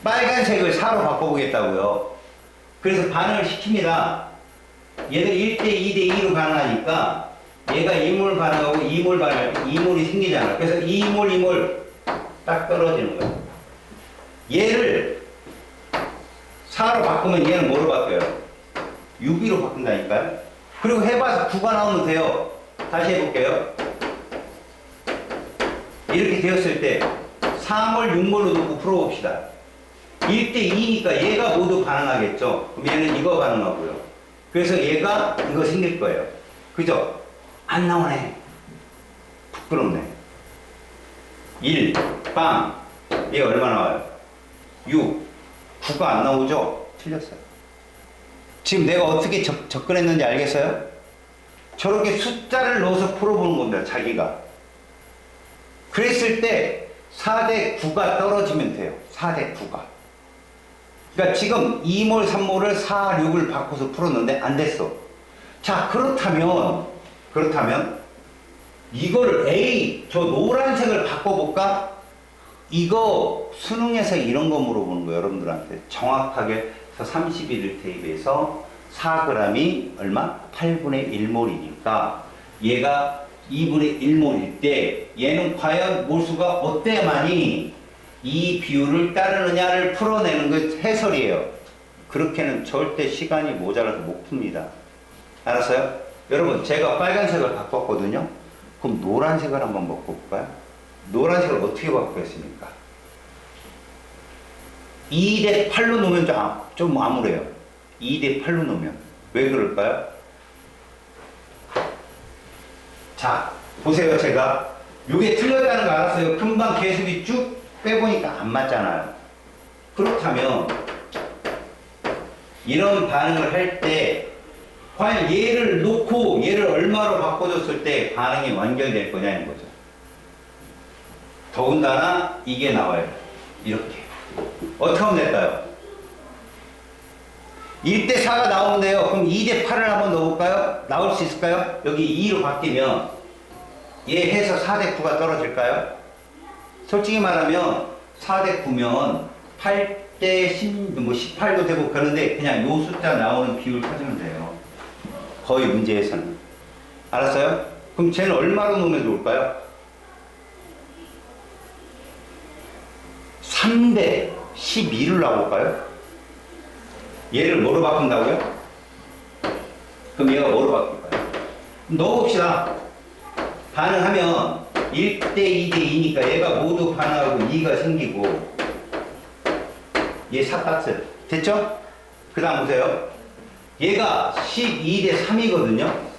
빨간색을 4로 바꿔보겠다고요. 그래서 반응을 시킵니다. 얘들 1대 2대 2로 반응하니까 얘가 2몰 반응하고 2몰 반응할 때 2몰이 생기잖아. 그래서 2몰, 2몰 딱 떨어지는 거예요. 얘를 4로 바꾸면 얘는 뭐로 바뀌어요? 6으로 바꾼다니까요. 그리고 해봐서 9가 나오면 돼요. 다시 해볼게요. 이렇게 되었을 때 3몰, 6몰로 놓고 풀어봅시다. 1대 2니까 얘가 모두 반응하겠죠. 그럼 얘는 이거 반응하고요. 그래서 얘가 이거 생길 거예요. 그죠? 안 나오네. 부끄럽네. 1, 빵. 얘 얼마 나와요? 6. 9가 안 나오죠? 틀렸어요. 지금 내가 어떻게 접근했는지 알겠어요? 저렇게 숫자를 넣어서 풀어보는 겁니다. 자기가. 그랬을 때 4대 9가 떨어지면 돼요. 4대 9가. 그러니까 지금 2몰, 3몰을 4, 6을 바꿔서 풀었는데 안 됐어. 자, 그렇다면 이거를 A, 저 노란색을 바꿔볼까? 이거 수능에서 이런 거 물어보는 거예요. 여러분들한테. 정확하게 31을 대입해서 4g이 얼마? 8분의 1몰이니까 얘가 2분의 1몰일 때 얘는 과연 몰수가 어때야만이 이 비율을 따르느냐를 풀어내는 게 해설이에요. 그렇게는 절대 시간이 모자라서 못 풉니다. 알았어요? 여러분, 제가 빨간색을 바꿨거든요. 그럼 노란색을 한번 바꿔볼까요? 노란색을 어떻게 바꾸겠습니까? 2대 8로 놓으면 좀 암울해요. 2대 8로 놓으면. 왜 그럴까요? 자, 보세요. 제가 이게 틀렸다는 거 알았어요. 금방 계속이 쭉 빼보니까 안 맞잖아요. 그렇다면 이런 반응을 할 때 과연 얘를 놓고 얘를 얼마로 바꿔줬을 때 반응이 완결될 거냐는 거죠. 더군다나 이게 나와요. 이렇게. 어떻게 하면 될까요? 1대 4가 나오는데요. 그럼 2대 8을 한번 넣어볼까요? 나올 수 있을까요? 여기 2로 바뀌면 얘 해서 4대 9가 떨어질까요? 솔직히 말하면 4대 9면 8대 10, 18도 되고 그런데 그냥 요 숫자 나오는 비율 찾으면 돼요. 거의 문제에서는. 알았어요? 그럼 쟤는 얼마로 놓으면 좋을까요? 3대 12를 놔볼까요? 얘를 뭐로 바꾼다고요? 그럼 얘가 뭐로 바꿀까요? 넣어봅시다. 반응하면 1대 2대 2니까 얘가 모두 반응하고 2가 생기고 얘 삭박스 됐죠? 그 다음 보세요. 얘가 12대 3이거든요.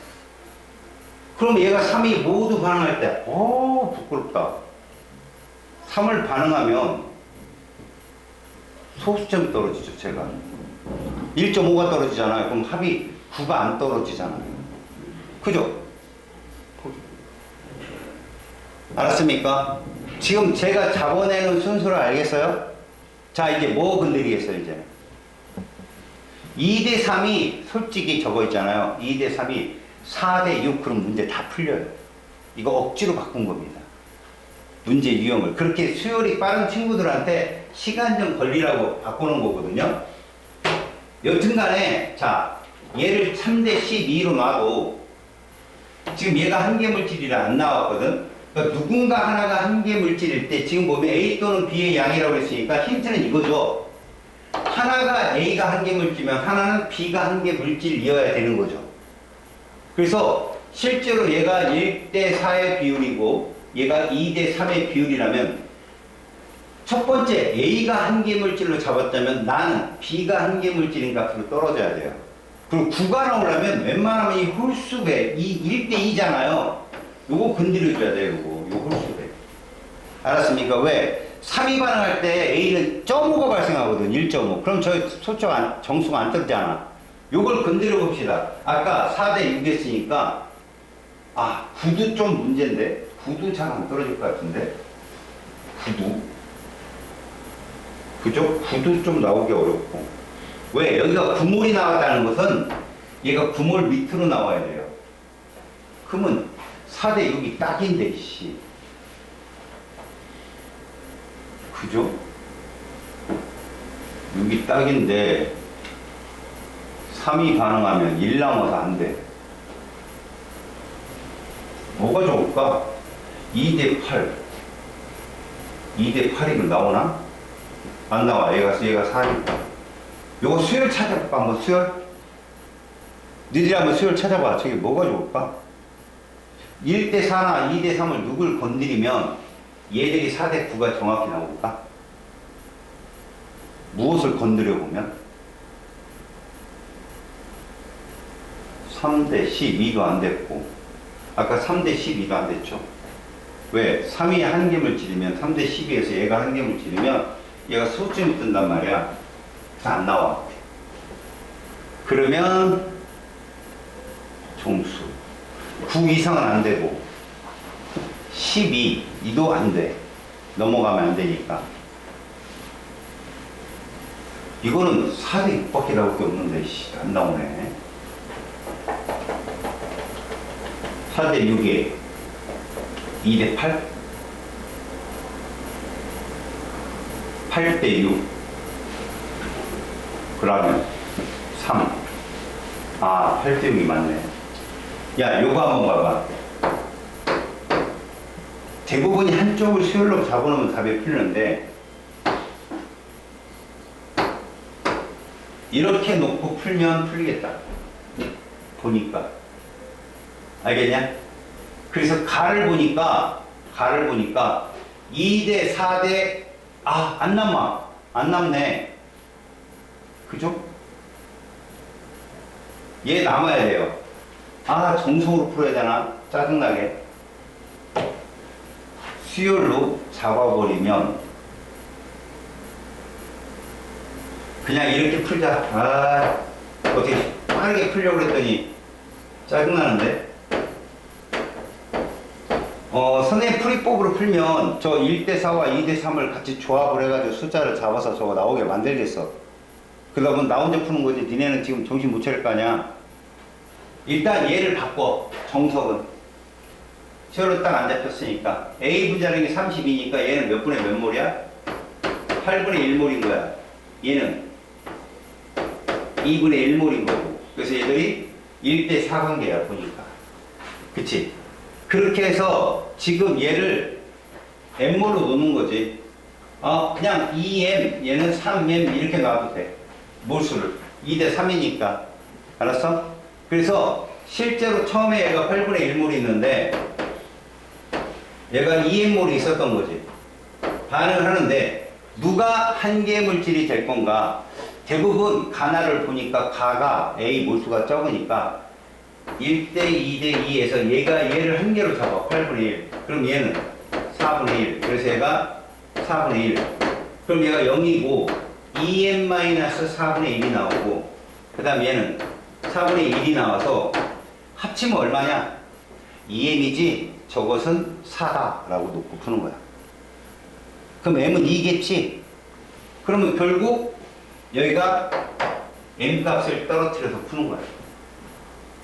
그럼 얘가 3이 모두 반응할 때, 부끄럽다. 3을 반응하면 소수점이 떨어지죠, 제가. 1.5가 떨어지잖아요. 그럼 합이 9가 안 떨어지잖아요. 그죠? 알았습니까? 지금 제가 잡아내는 순서를 알겠어요? 자, 이제 뭐 건드리겠어요, 이제? 2대 3이 솔직히 저거 있잖아요. 2대 3이 4대 6, 그럼 문제 다 풀려요. 이거 억지로 바꾼 겁니다. 문제 유형을. 그렇게 수열이 빠른 친구들한테 시간 좀 걸리라고 바꾸는 거거든요. 여튼 간에, 자, 얘를 3대 12로 놔도 지금 얘가 한계물질이라 안 나왔거든. 그러니까 누군가 하나가 한계물질일 때 지금 보면 A 또는 B의 양이라고 했으니까 힌트는 이거죠. 하나가 A가 한계물질이면 하나는 B가 한계물질이어야 되는 거죠. 그래서 실제로 얘가 1대 4의 비율이고 얘가 2대 3의 비율이라면 첫 번째 A가 한계물질로 잡았다면 나는 B가 한계물질인 값으로 떨어져야 돼요. 그리고 9가 나오려면 웬만하면 이 홀수배, 이 1대 2잖아요. 요거 건드려줘야 돼요, 요거 홀수배. 알았습니까? 왜? 3이 반응할 때 A는 0.5가 발생하거든, 1.5. 그럼 저 정수가 안 떨어지잖아. 요걸 건드려 봅시다. 아까 4대 6 했으니까, 9도 좀 문제인데? 9도 잘 안 떨어질 것 같은데? 9도? 그죠? 9도 좀 나오기 어렵고. 왜? 여기가 9몰이 나왔다는 것은 얘가 9몰 밑으로 나와야 돼요. 그러면 4대 6이 딱인데, 씨. 그죠? 6이 딱인데 3이 반응하면 1 남아서 안 돼. 뭐가 좋을까? 2대 8. 2대 8이면 나오나? 안 나와. 얘가 4니까. 요거 수열 찾아볼까? 한번 수열? 니들이 한번 수열 찾아봐. 저게 뭐가 좋을까? 1대 4나 2대 3을 누굴 건드리면 얘들이 4대 9가 정확히 나올까? 무엇을 건드려 보면? 3대 12도 안 됐고, 아까 3대 12도 안 됐죠? 왜? 3이 한계물질이면 3대 12에서 얘가 한계물질이면 얘가 소점이 뜬단 말이야. 안 나와. 그러면 종수 9 이상은 안 되고 12, 이도 안 돼. 넘어가면 안 되니까. 이거는 4대 6밖에 나올 게 없는데, 안 나오네. 4대 6에 2대 8? 8대 6. 그러면 3. 8대 6이 맞네. 야, 요거 한번 봐봐. 대부분이 한쪽을 수열로 잡아놓으면 답이 풀리는데, 이렇게 놓고 풀면 풀리겠다. 보니까. 알겠냐? 그래서 가를 보니까 2대 4대 안 남아. 안 남네. 그죠? 얘 남아야 돼요. 정성으로 풀어야 되나? 짜증나게. 수열로 잡아버리면 그냥 이렇게 풀자. 어떻게 빠르게 풀려고 그랬더니 짜증나는데? 선생님 풀이법으로 풀면 저 1대 4와 2대 3을 같이 조합을 해가지고 숫자를 잡아서 저거 나오게 만들겠어. 그러다 나 혼자 푸는 거지. 니네는 지금 정신 못 차릴 거 아니야. 일단 얘를 바꿔. 정석은 세월로 딱 안 잡혔으니까 A 분자량이 32니까 얘는 몇 분의 몇 몰이야? 8분의 1몰인 거야. 얘는 2분의 1몰인 거고. 그래서 얘들이 1대 4 관계야, 보니까. 그치? 그렇게 해서 지금 얘를 M몰로 놓는 거지. 그냥 2M, 얘는 3M 이렇게 놔도 돼. 몰수를. 2대 3이니까. 알았어? 그래서 실제로 처음에 얘가 8분의 1몰이 있는데 얘가 2M몰이 있었던 거지. 반응을 하는데 누가 한계물질이 될 건가? 대부분 가나를 보니까 가가 A 몰수가 적으니까 1대 2대 2에서 얘가 얘를 한 개로 잡아. 8분의 1. 그럼 얘는 4분의 1. 그래서 얘가 4분의 1. 그럼 얘가 0이고 2n-4분의 1이 나오고 그 다음 얘는 4분의 1이 나와서 합치면 얼마냐? 2m이지 저것은 4다 라고 놓고 푸는 거야. 그럼 m은 2겠지? 그러면 결국 여기가 m 값을 떨어뜨려서 푸는 거야.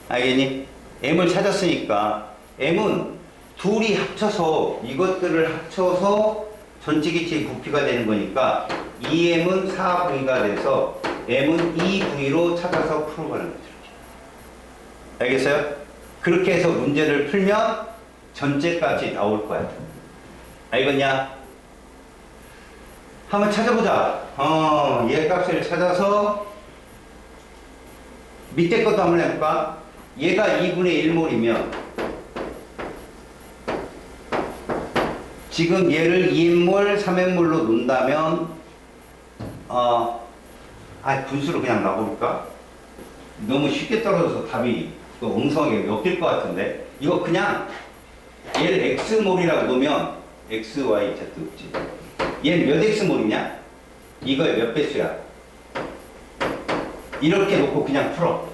알겠니? m을 찾았으니까 m은 둘이 합쳐서 이것들을 합쳐서 전체 기체의 부피가 되는 거니까 2m은 4v가 돼서 m은 2v로 찾아서 풀어가는 거죠. 알겠어요? 그렇게 해서 문제를 풀면 전체 값이 나올 거야. 알겠냐? 한번 찾아보자. 얘 값을 찾아서 밑에 것도 한번 해볼까? 얘가 2분의 1몰이면 지금 얘를 2n몰, 3n몰로 놓는다면 분수로 그냥 놔볼까? 너무 쉽게 떨어져서 답이 또 엉성하게 엮일 것 같은데 이거 그냥 얘를 x몰이라고 놓으면 x, y, z 없지. 얘는 몇 x몰이냐? 이거 몇 배수야? 이렇게 놓고 그냥 풀어.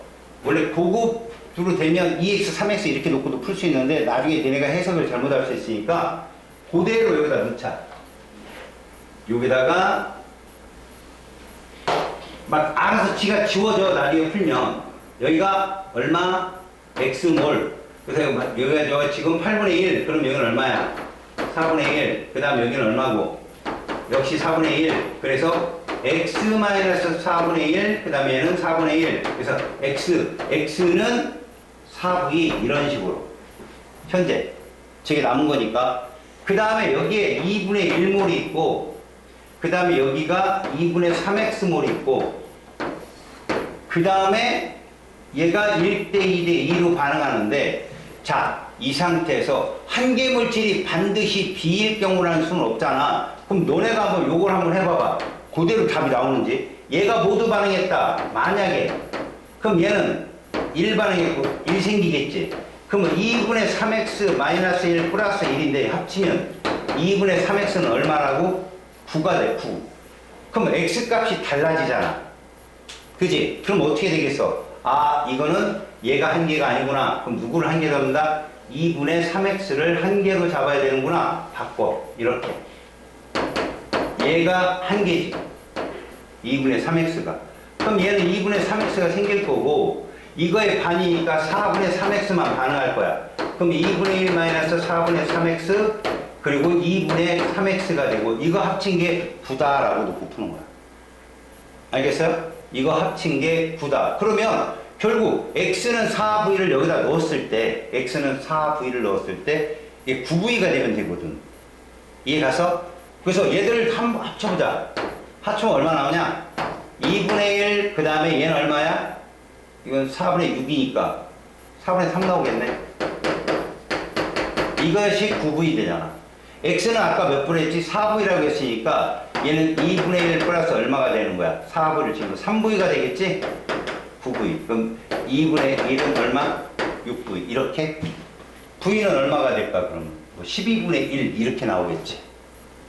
원래 고급으로 되면 2x, 3x 이렇게 놓고도 풀 수 있는데 나중에 얘네가 해석을 잘못할 수 있으니까 그대로 여기다 넣자. 여기다가 막 알아서 지가 지워져. 나중에 풀면 여기가 얼마? x몰. 그래서 여기가 저 지금 8분의 1. 그럼 여기는 얼마야? 4분의 1. 그 다음 여기는 얼마고? 역시 4분의 1. 그래서 x-4분의 1. 그 다음에 얘는 4분의 1. 그래서 x는 4v 이런 식으로 현재 저게 남은 거니까. 그 다음에 여기에 2분의 1몰이 있고 그 다음에 여기가 2분의 3x몰이 있고 그 다음에 얘가 1대 2대 2로 반응하는데 자, 이 상태에서 한 개 물질이 반드시 B일 경우라는 수는 없잖아. 그럼 너네가 한번 요걸 한번 해봐봐. 그대로 답이 나오는지. 얘가 모두 반응했다. 만약에 그럼 얘는 1 반응했고 1 생기겠지. 그러면 2분의 3x 마이너스 1 플러스 1인데 합치면 2분의 3x는 얼마라고? 9가 돼. 9. 그럼 x 값이 달라지잖아. 그지? 그럼 어떻게 되겠어? 이거는 얘가 한 개가 아니구나. 그럼 누구를 한 개 잡는다? 2분의 3x를 한 개로 잡아야 되는구나. 바꿔. 이렇게. 얘가 한 개지. 2분의 3x가. 그럼 얘는 2분의 3x가 생길 거고 이거의 반이니까 4분의 3x만 반응할 거야. 그럼 2분의 1 마이너스 4분의 3x 그리고 2분의 3x가 되고 이거 합친 게 9다라고 놓고 푸는 거야. 알겠어요? 이거 합친 게 9다. 그러면 결국 x는 4v를 여기다 넣었을 때 x는 4v를 넣었을 때 이게 9v가 되면 되거든. 이해 가서? 그래서 얘들을 한번 합쳐보자. 합치면 얼마 나오냐? 2분의 1, 그 다음에 얘는 얼마야? 이건 4분의 6이니까 4분의 3 나오겠네. 이것이 9v 되잖아. x는 아까 몇 분 했지? 4v라고 했으니까 얘는 2분의 1 플러스 얼마가 되는 거야? 4v를 지금 3v가 되겠지? 9v. 그럼 2분의 1은 얼마? 6v. 이렇게? v는 얼마가 될까 그러면? 12분의 1 이렇게 나오겠지.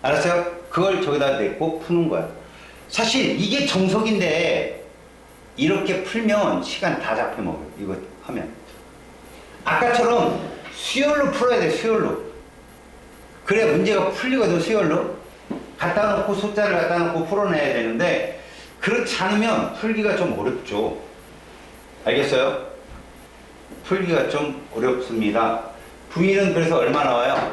알았어요? 그걸 저기다 냈고 푸는 거야. 사실 이게 정석인데 이렇게 풀면 시간 다 잡혀먹어요. 이거 하면. 아까처럼 수열로 풀어야 돼. 수열로. 그래야 문제가 풀리거든. 수열로. 갖다 놓고 숫자를 갖다 놓고 풀어내야 되는데 그렇지 않으면 풀기가 좀 어렵죠. 알겠어요? 풀기가 좀 어렵습니다. V는 그래서 얼마 나와요?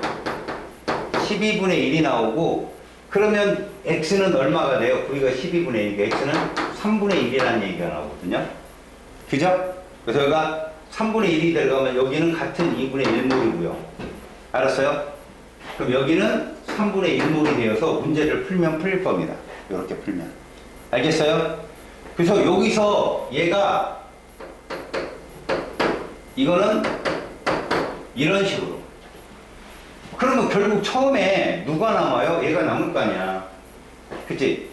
12분의 1이 나오고 그러면 X는 얼마가 돼요? V가 12분의 1이니까 X는 3분의 1이라는 얘기가 나오거든요. 그죠? 그래서 여기가 3분의 1이 들어가면 여기는 같은 2분의 1몰이고요. 알았어요? 그럼 여기는 3분의 1몰이 되어서 문제를 풀면 풀릴 겁니다. 이렇게 풀면. 알겠어요? 그래서 여기서 얘가 이거는 이런 식으로. 그러면 결국 처음에 누가 남아요? 얘가 남을 거 아니야. 그치?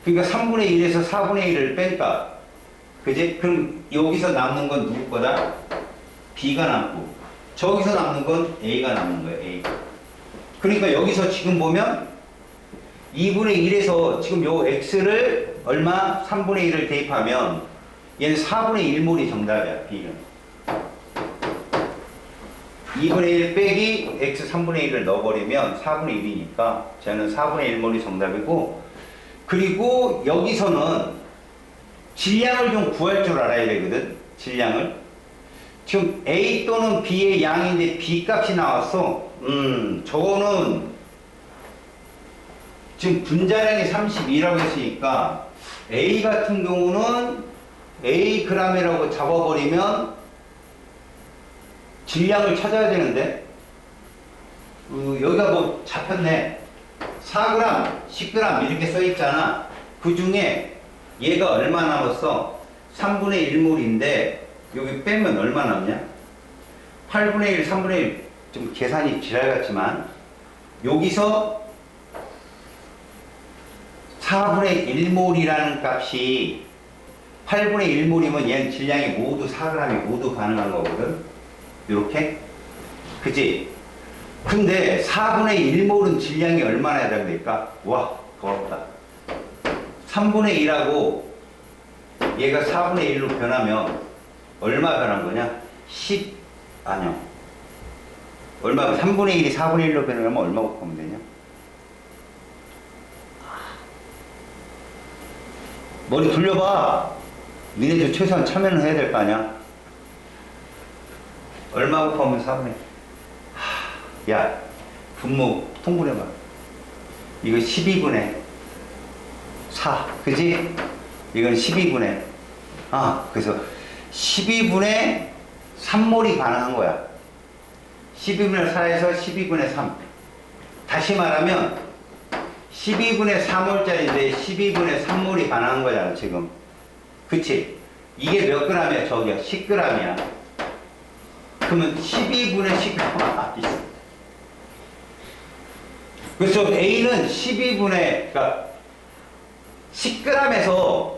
그러니까 3분의 1에서 4분의 1을 뺄까? 그지? 그럼 여기서 남는 건 누구 거다? B가 남고 저기서 남는 건 A가 남는 거예요. A. 그러니까 여기서 지금 보면 2분의 1에서 지금 요 X를 얼마? 3분의 1을 대입하면 얘는 4분의 1몰이 정답이야. B는. 2분의 1 빼기 X 3분의 1을 넣어버리면 4분의 1이니까 쟤는 4분의 1몰이 정답이고, 그리고 여기서는 질량을 좀 구할 줄 알아야 되거든. 질량을. 지금 A 또는 B의 양인데 B 값이 나왔어. 저거는 지금 분자량이 32라고 했으니까 A 같은 경우는 A g이라고 잡아버리면 질량을 찾아야 되는데 여기가 뭐 잡혔네. 4g, 10g 이렇게 써있잖아. 그 중에 얘가 얼마 남았어? 3분의 1몰인데 여기 빼면 얼마 남냐? 8분의 1, 3분의 1. 좀 계산이 지랄 같지만 여기서 4분의 1몰이라는 값이 8분의 1몰이면 얘는 질량이 모두 4g이 모두 가능한 거거든. 요렇게. 그치? 근데 4분의 1몰은 질량이 얼마나 해당될까? 와, 더럽다. 3분의 1하고 얘가 4분의 1로 변하면 얼마 변한 거냐? 10, 아니요. 얼마, 3분의 1이 4분의 1로 변하면 얼마 곱하면 되냐? 머리 돌려봐. 니네들 최소한 참여는 해야 될 거 아니야? 얼마 곱하면 4분의 1. 야, 분모 통분해봐. 이거 12분의 4. 그지? 이건 12분의. 그래서 12분의 3몰이 가능한 거야. 12분의 4에서 12분의 3. 다시 말하면 12분의 3몰짜리인데 12분의 3몰이 가능한 거잖아, 지금. 그치? 이게 몇 g이야? 저기야. 10g이야. 그러면 12분의 10g. 그래서 A는 12분의, 그러니까 10g에서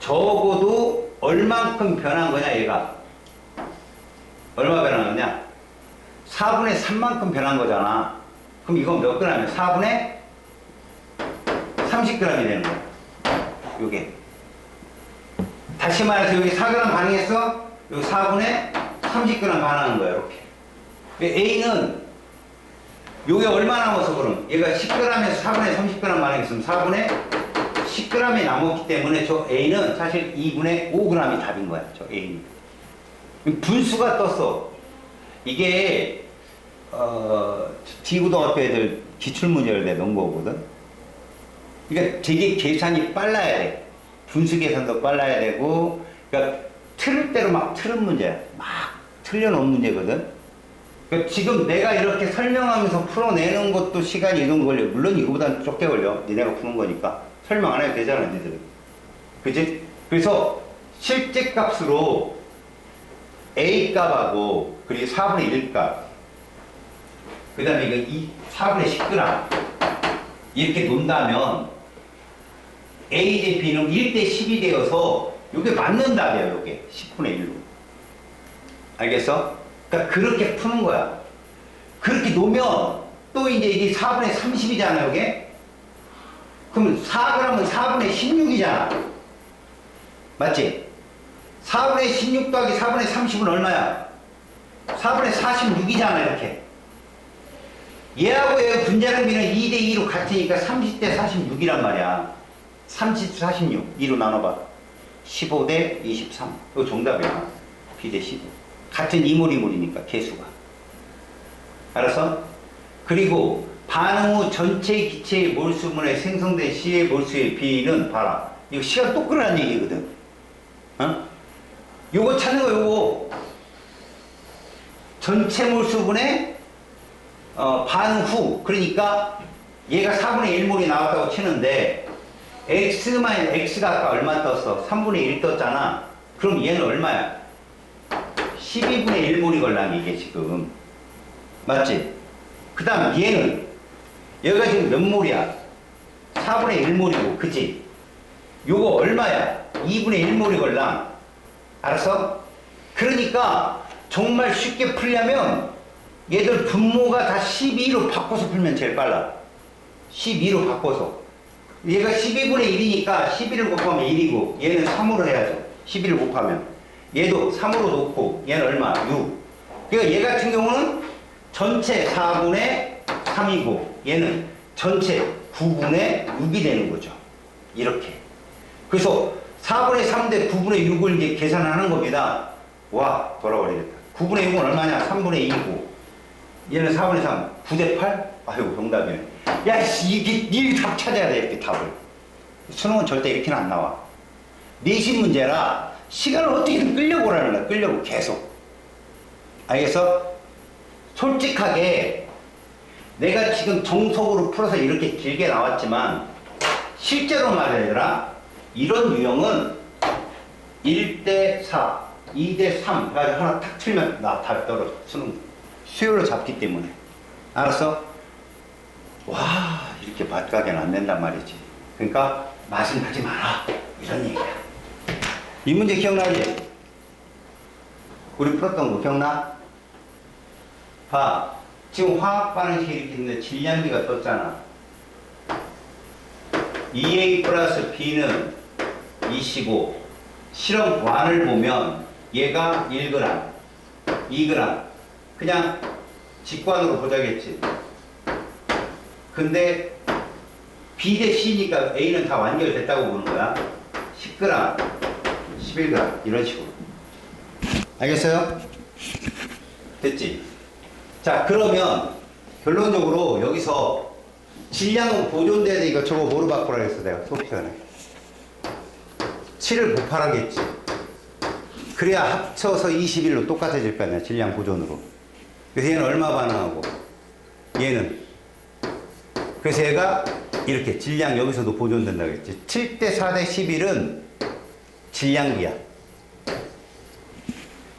적어도 얼만큼 변한 거냐, 얘가? 얼마 변한 거냐? 4분의 3만큼 변한 거잖아. 그럼 이건 몇 g이야? 4분의 30g이 되는 거야. 요게. 다시 말해서 여기 4g 반응했어? 여기 4분의 30g 반응하는 거야, 이렇게. A는 요게 얼마 남았어, 그럼? 얘가 10g에서 4분의 30g 반응했으면 4분의 10g이 남았기 때문에 저 A는 사실 2분의 5g이 답인 거야, 저 A는. 분수가 떴어. 이게, D고등학교 애들 기출문제를 내 놓은 거거든. 그러니까 되게 계산이 빨라야 돼. 분수 계산도 빨라야 되고, 그러니까 틀을 대로 막 틀은 문제야. 막 틀려놓은 문제거든. 그러니까 지금 내가 이렇게 설명하면서 풀어내는 것도 시간이 이동 걸려. 물론 이거보다는 적게 걸려. 니네가 푸는 거니까. 설명 안 해도 되잖아, 니들은. 그치? 그래서 실제 값으로 A 값하고, 그리고 4분의 1 값, 그 다음에 이거 4분의 10g, 이렇게 논다면 A 대 B는 1대 10이 되어서 이게 맞는 답이야, 이게. 10분의 1로. 알겠어? 그러니까 그렇게 푸는 거야. 그렇게 놓으면 또 이제 이게 4분의 30이잖아, 이게. 그럼 4g은 4분의 16이잖아. 맞지? 4분의 16 더하기 4분의 30은 얼마야? 4분의 46이잖아, 이렇게. 얘하고 얘 분자량 비는 2대 2로 같으니까 30대 46이란 말이야. 30, 46. 2로 나눠봐. 15대 23. 이거 정답이야. B 대 15. 같은 이몰이니까 개수가. 알았어? 그리고 반응 후 전체 기체의 몰수분에 생성된 C의 몰수의 B는 봐라. 이거 시간 또 끄라는 얘기거든. 요거 찾는 거 요거. 전체 몰수분의 반응 후. 그러니까 얘가 4분의 1몰이 나왔다고 치는데 X가 아까 얼마 떴어? 3분의 1 떴잖아. 그럼 얘는 얼마야? 12분의 1몰이 걸라니 이게 지금. 맞지? 그 다음 얘는 얘가 지금 몇 몰이야? 4분의 1몰이고, 그치? 요거 얼마야? 2분의 1몰이 걸랑. 알았어? 그러니까 정말 쉽게 풀려면 얘들 분모가 다 12로 바꿔서 풀면 제일 빨라. 12로 바꿔서. 얘가 12분의 1이니까 11을 곱하면 1이고 얘는 3으로 해야죠. 11을 곱하면. 얘도 3으로 놓고 얘는 얼마? 6. 그러니까 얘 같은 경우는 전체 4분의 3이고 얘는 전체 9분의 6이 되는 거죠. 이렇게. 그래서 4분의 3 대 9분의 6을 이제 계산하는 겁니다. 와, 돌아버리겠다. 9분의 6은 얼마냐? 3분의 2이고 얘는 4분의 3, 9대 8? 아이고, 정답이네. 야, 이게 네 답 찾아야 돼, 이렇게 답을. 수능은 절대 이렇게는 안 나와. 내신 문제라 시간을 어떻게든 끌려고 하는 거야. 끌려고 계속. 알겠어? 솔직하게 내가 지금 정석으로 풀어서 이렇게 길게 나왔지만 실제로 말해라 이런 유형은 1대 4, 2대 3 가지고 하나 탁 틀면 나 답이 떨어져. 수능 수요로 잡기 때문에. 알았어? 와, 이렇게 맛가게는 안 된단 말이지. 그러니까 맛은 하지 마라. 이런 얘기야. 이 문제 기억나지? 우리 풀었던 거 기억나? 봐. 지금 화학 반응식이 이렇게 있는데 질량비가 떴잖아. EA 플러스 B는 25. 실험 1을 보면 얘가 1g, 2g. 그냥 직관으로 보자겠지. 근데 B 대 C니까 A는 다 완결됐다고 보는 거야. 10g, 11g 이런 식으로. 알겠어요? 됐지? 자, 그러면 결론적으로 여기서 질량은 보존돼야 되니까 저거 뭐로 바꾸라 했어 내가 수업 시간에. 7을 곱하라겠지. 그래야 합쳐서 21로 똑같아질 거 아니야. 질량 보존으로. 그래서 얘는 얼마 반응하고 얘는. 그래서 얘가 이렇게 질량 여기서도 보존된다고 했지. 7대 4대 11은 질량비야.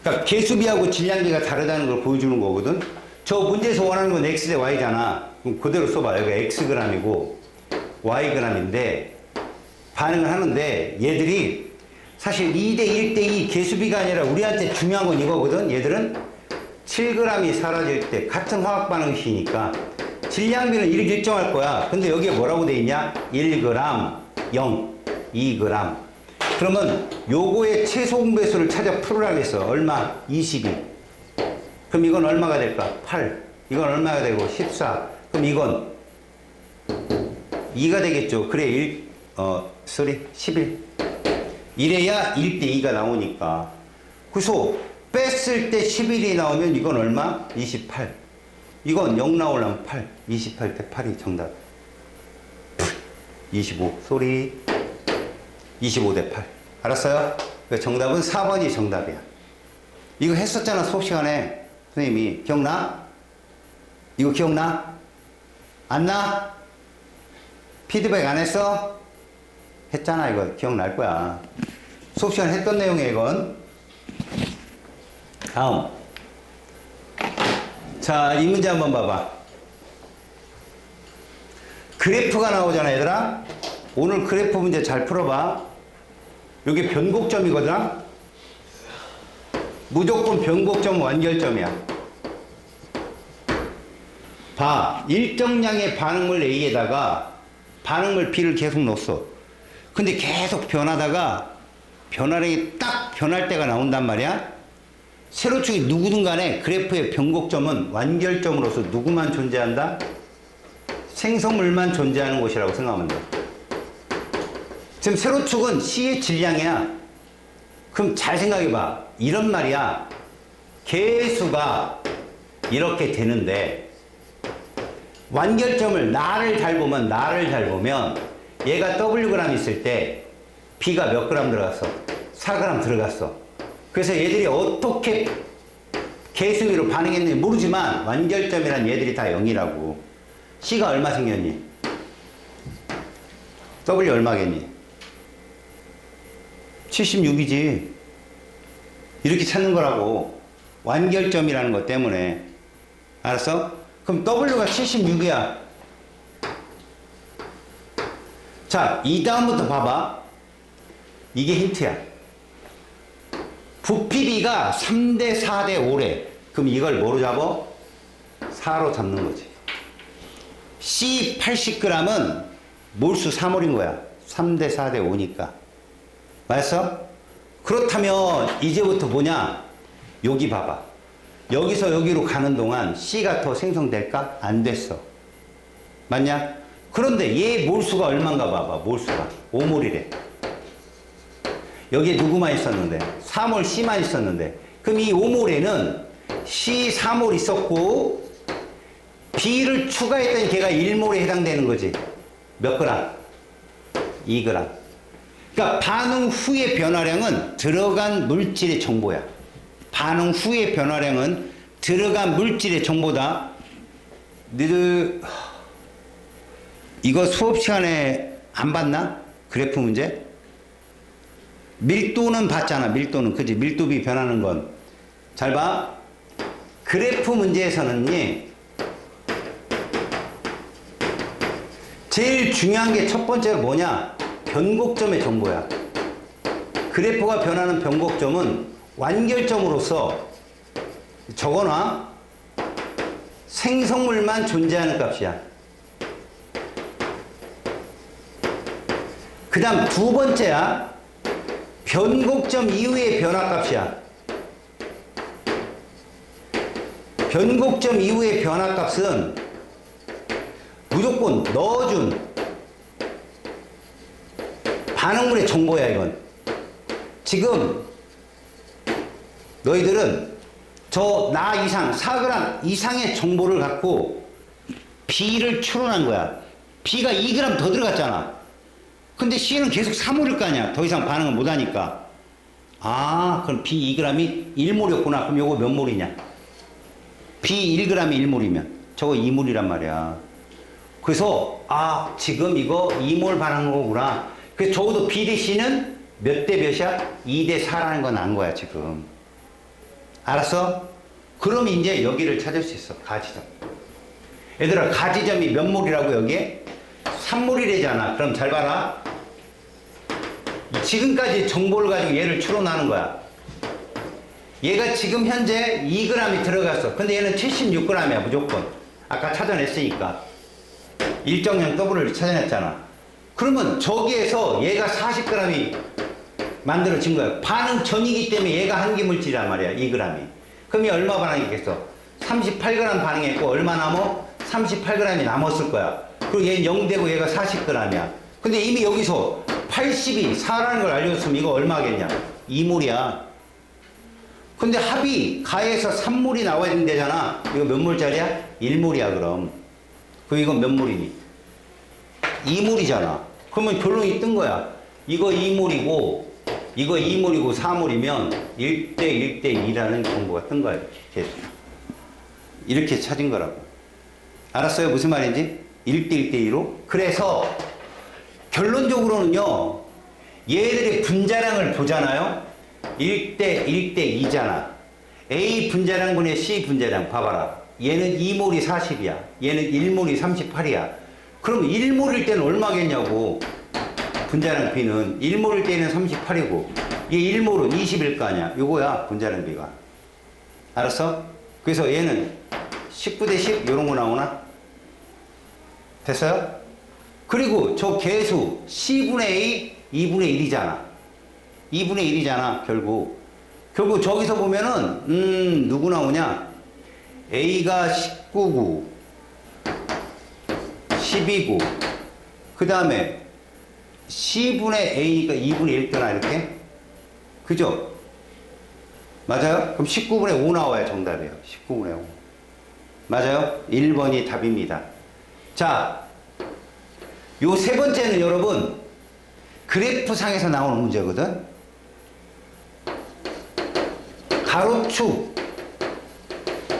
그러니까 개수비하고 질량비가 다르다는 걸 보여주는 거거든. 저 문제에서 원하는 건 x 대 y잖아. 그럼 그대로 써봐. 여기가 xg이고 yg인데 반응을 하는데 얘들이 사실 2대 1대 2 개수비가 아니라 우리한테 중요한 건 이거거든. 얘들은 7g이 사라질 때 같은 화학 반응식이니까 질량비는 이렇게 일정할 거야. 근데 여기에 뭐라고 돼 있냐? 1g, 0, 2g. 그러면 요거의 최소 공배수를 찾아 풀으라 그랬어. 얼마? 22. 그럼 이건 얼마가 될까? 8. 이건 얼마가 되고? 14. 그럼 이건 2가 되겠죠. 그래, 11. 이래야 1대 2가 나오니까. 그래서 뺐을 때 11이 나오면 이건 얼마? 28. 이건 0 나오려면 8. 28 대 8이 정답. 25. 소리. 25 대 8. 알았어요? 정답은 4번이 정답이야. 이거 했었잖아, 수업 시간에. 선생님이. 기억나? 이거 기억나? 안 나? 피드백 안 했어? 했잖아, 이거. 기억날 거야. 수업 시간에 했던 내용이야, 이건. 다음. 자, 이 문제 한번 봐봐. 그래프가 나오잖아, 얘들아. 오늘 그래프 문제 잘 풀어봐. 여기 변곡점이거든. 무조건 변곡점 완결점이야. 봐. 일정량의 반응물 A에다가 반응물 B를 계속 넣었어. 근데 계속 변하다가 변화량이 딱 변할 때가 나온단 말이야. 세로축이 누구든 간에 그래프의 변곡점은 완결점으로서 누구만 존재한다? 생성물만 존재하는 곳이라고 생각하면 돼. 지금 세로축은 C의 질량이야. 그럼 잘 생각해봐. 이런 말이야. 개수가 이렇게 되는데 완결점을 나를 잘 보면 얘가 Wg 있을 때 B가 몇 그램 들어갔어? 4g 들어갔어. 그래서 얘들이 어떻게 개수비로 반응했는지 모르지만 완결점이란 얘들이 다 0이라고. C가 얼마 생겼니? W 얼마겠니? 76이지. 이렇게 찾는 거라고. 완결점이라는 것 때문에. 알았어? 그럼 W가 76이야. 자, 이 다음부터 봐봐. 이게 힌트야. 부피비가 3대 4대 5래. 그럼 이걸 뭐로 잡어? 4로 잡는 거지. C 80g은 몰수 3몰인 거야. 3대 4대 5니까. 맞았어? 그렇다면 이제부터 뭐냐? 여기 봐봐. 여기서 여기로 가는 동안 C가 더 생성될까? 안 됐어. 맞냐? 그런데 얘 몰수가 얼마인가 봐봐. 몰수가 5몰이래. 여기에 누구만 있었는데? 4몰 C만 있었는데. 그럼 이 5몰에는 C 4몰 있었고 B를 추가했더니 걔가 1몰에 해당되는 거지. 몇 그램? 2g. 그러니까 반응 후의 변화량은 들어간 물질의 정보야. 반응 후의 변화량은 들어간 물질의 정보다. 너희들 이거 수업 시간에 안 봤나? 그래프 문제? 밀도는 봤잖아. 밀도는. 그지? 밀도비 변하는 건. 잘 봐. 그래프 문제에서는 제일 중요한 게 첫 번째로 뭐냐? 변곡점의 정보야. 그래프가 변하는 변곡점은 완결점으로서 적어놔. 생성물만 존재하는 값이야. 그 다음 두 번째야. 변곡점 이후의 변화값이야. 변곡점 이후의 변화값은 무조건 넣어준 반응물의 정보야. 이건 지금 너희들은 저 나 이상 4g 이상의 정보를 갖고 B를 추론한 거야. B가 2g 더 들어갔잖아. 근데 C는 계속 3몰일 거 아니야. 더 이상 반응을 못하니까. 아, 그럼 B 2g이 1몰이었구나. 그럼 요거 몇 몰이냐? B 1g이 1몰이면 저거 2몰이란 말이야. 그래서 아, 지금 이거 2몰 반응한 거구나. 그래서 적어도 B 대 C는 몇 대 몇이야? 2대 4라는 건 안 거야 지금. 알았어? 그럼 이제 여기를 찾을 수 있어. 가지점. 얘들아, 가지점이 몇 몰이라고 여기에? 3몰이래잖아. 그럼 잘 봐라. 지금까지 정보를 가지고 얘를 추론하는 거야. 얘가 지금 현재 2g이 들어갔어. 근데 얘는 76g이야 무조건. 아까 찾아냈으니까. 일정량 W를 찾아냈잖아. 그러면 저기에서 얘가 40g이 만들어진 거야. 반응 전이기 때문에 얘가 한기물질이란 말이야. 2g이. 그럼 얘 얼마 반응했겠어? 38g 반응했고 얼마 남어? 38g이 남았을 거야. 그리고 얘는 0되고 얘가 40g이야. 근데 이미 여기서 80이 4라는 걸 알려줬으면 이거 얼마겠냐? 2몰이야. 근데 합이 가에서 3몰이 나와야 된다잖아. 이거 몇 몰짜리야? 1몰이야 그럼. 그럼 이건 몇 몰이니? 2몰이잖아. 그러면 결론이 뜬 거야. 이거 2몰이고 이거 2몰이고 4몰이면 1대 1대 2라는 정보가 뜬 거야. 계속. 이렇게 찾은 거라고. 알았어요? 무슨 말인지? 1대 1대 2로? 그래서 결론적으로는요. 얘들의 분자량을 보잖아요. 1대 1대 2잖아. A 분자량분의 C 분자량 봐봐라. 얘는 2몰이 40이야. 얘는 1몰이 38이야. 그럼 1몰일 때는 얼마겠냐고. 분자량 B는 1몰일 때는 38이고 얘 1몰은 20일 거 아니야. 요거야 분자량 B가. 알았어? 그래서 얘는 19대 10 요런 거 나오나? 됐어요? 그리고 저 계수 C분의 A 2분의 1이잖아. 2분의 1이잖아 결국. 결국 저기서 보면은 누구 나오냐? A가 19구 12구 그 다음에 C분의 A가 2분의 1더나 이렇게? 그죠? 맞아요? 그럼 19분의 5 나와야 정답이에요. 19분의 5. 맞아요? 1번이 답입니다. 자, 요 세 번째는 여러분 그래프상에서 나오는 문제거든. 가로축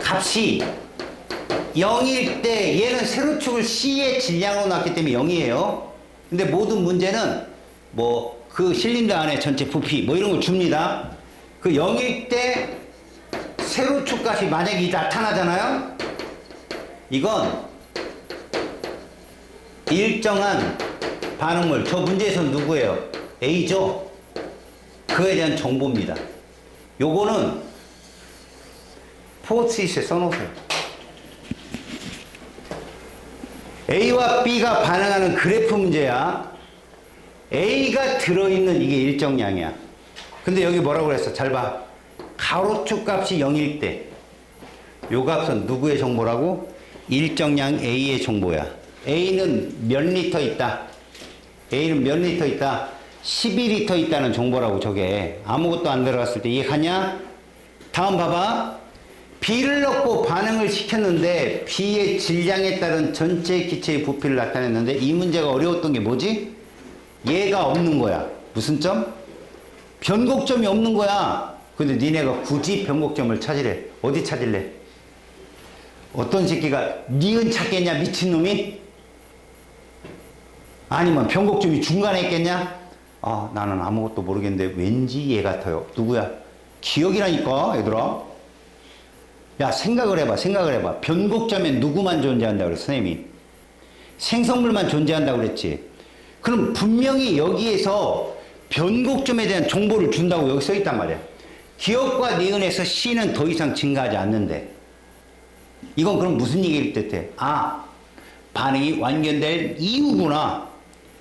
값이 0일 때 얘는 세로축을 C의 질량으로 놨기 때문에 0이에요. 근데 모든 문제는 뭐 그 실린더 안에 전체 부피 뭐 이런 걸 줍니다. 그 0일 때 세로축 값이 만약에 나타나잖아요. 이건 일정한 반응물. 저 문제에서 누구예요? A죠? 그에 대한 정보입니다. 요거는 포스트잇에 써놓으세요. A와 B가 반응하는 그래프 문제야. A가 들어있는 이게 일정량이야. 근데 여기 뭐라고 그랬어? 잘 봐. 가로축 값이 0일 때. 요 값은 누구의 정보라고? 일정량 A의 정보야. A는 몇 리터 있다? A는 몇 리터 있다? 12리터 있다는 정보라고 저게. 아무것도 안 들어갔을 때 이해가냐? 다음 봐봐. B를 넣고 반응을 시켰는데 B의 질량에 따른 전체 기체의 부피를 나타냈는데 이 문제가 어려웠던 게 뭐지? 얘가 없는 거야. 무슨 점? 변곡점이 없는 거야. 근데 니네가 굳이 변곡점을 찾으래. 어디 찾을래? 어떤 새끼가 니은 찾겠냐 미친놈이? 아니면 변곡점이 중간에 있겠냐? 아, 나는 아무것도 모르겠는데 왠지 얘 같아요. 누구야? 기억이라니까 얘들아. 야, 생각을 해봐. 변곡점에 누구만 존재한다고 그랬어, 선생님이? 생성물만 존재한다고 그랬지. 그럼 분명히 여기에서 변곡점에 대한 정보를 준다고 여기 써 있단 말이야. 기억과 니은에서 C는 더 이상 증가하지 않는데. 이건 그럼 무슨 얘기를 뜻해? 아, 반응이 완결될 이유구나.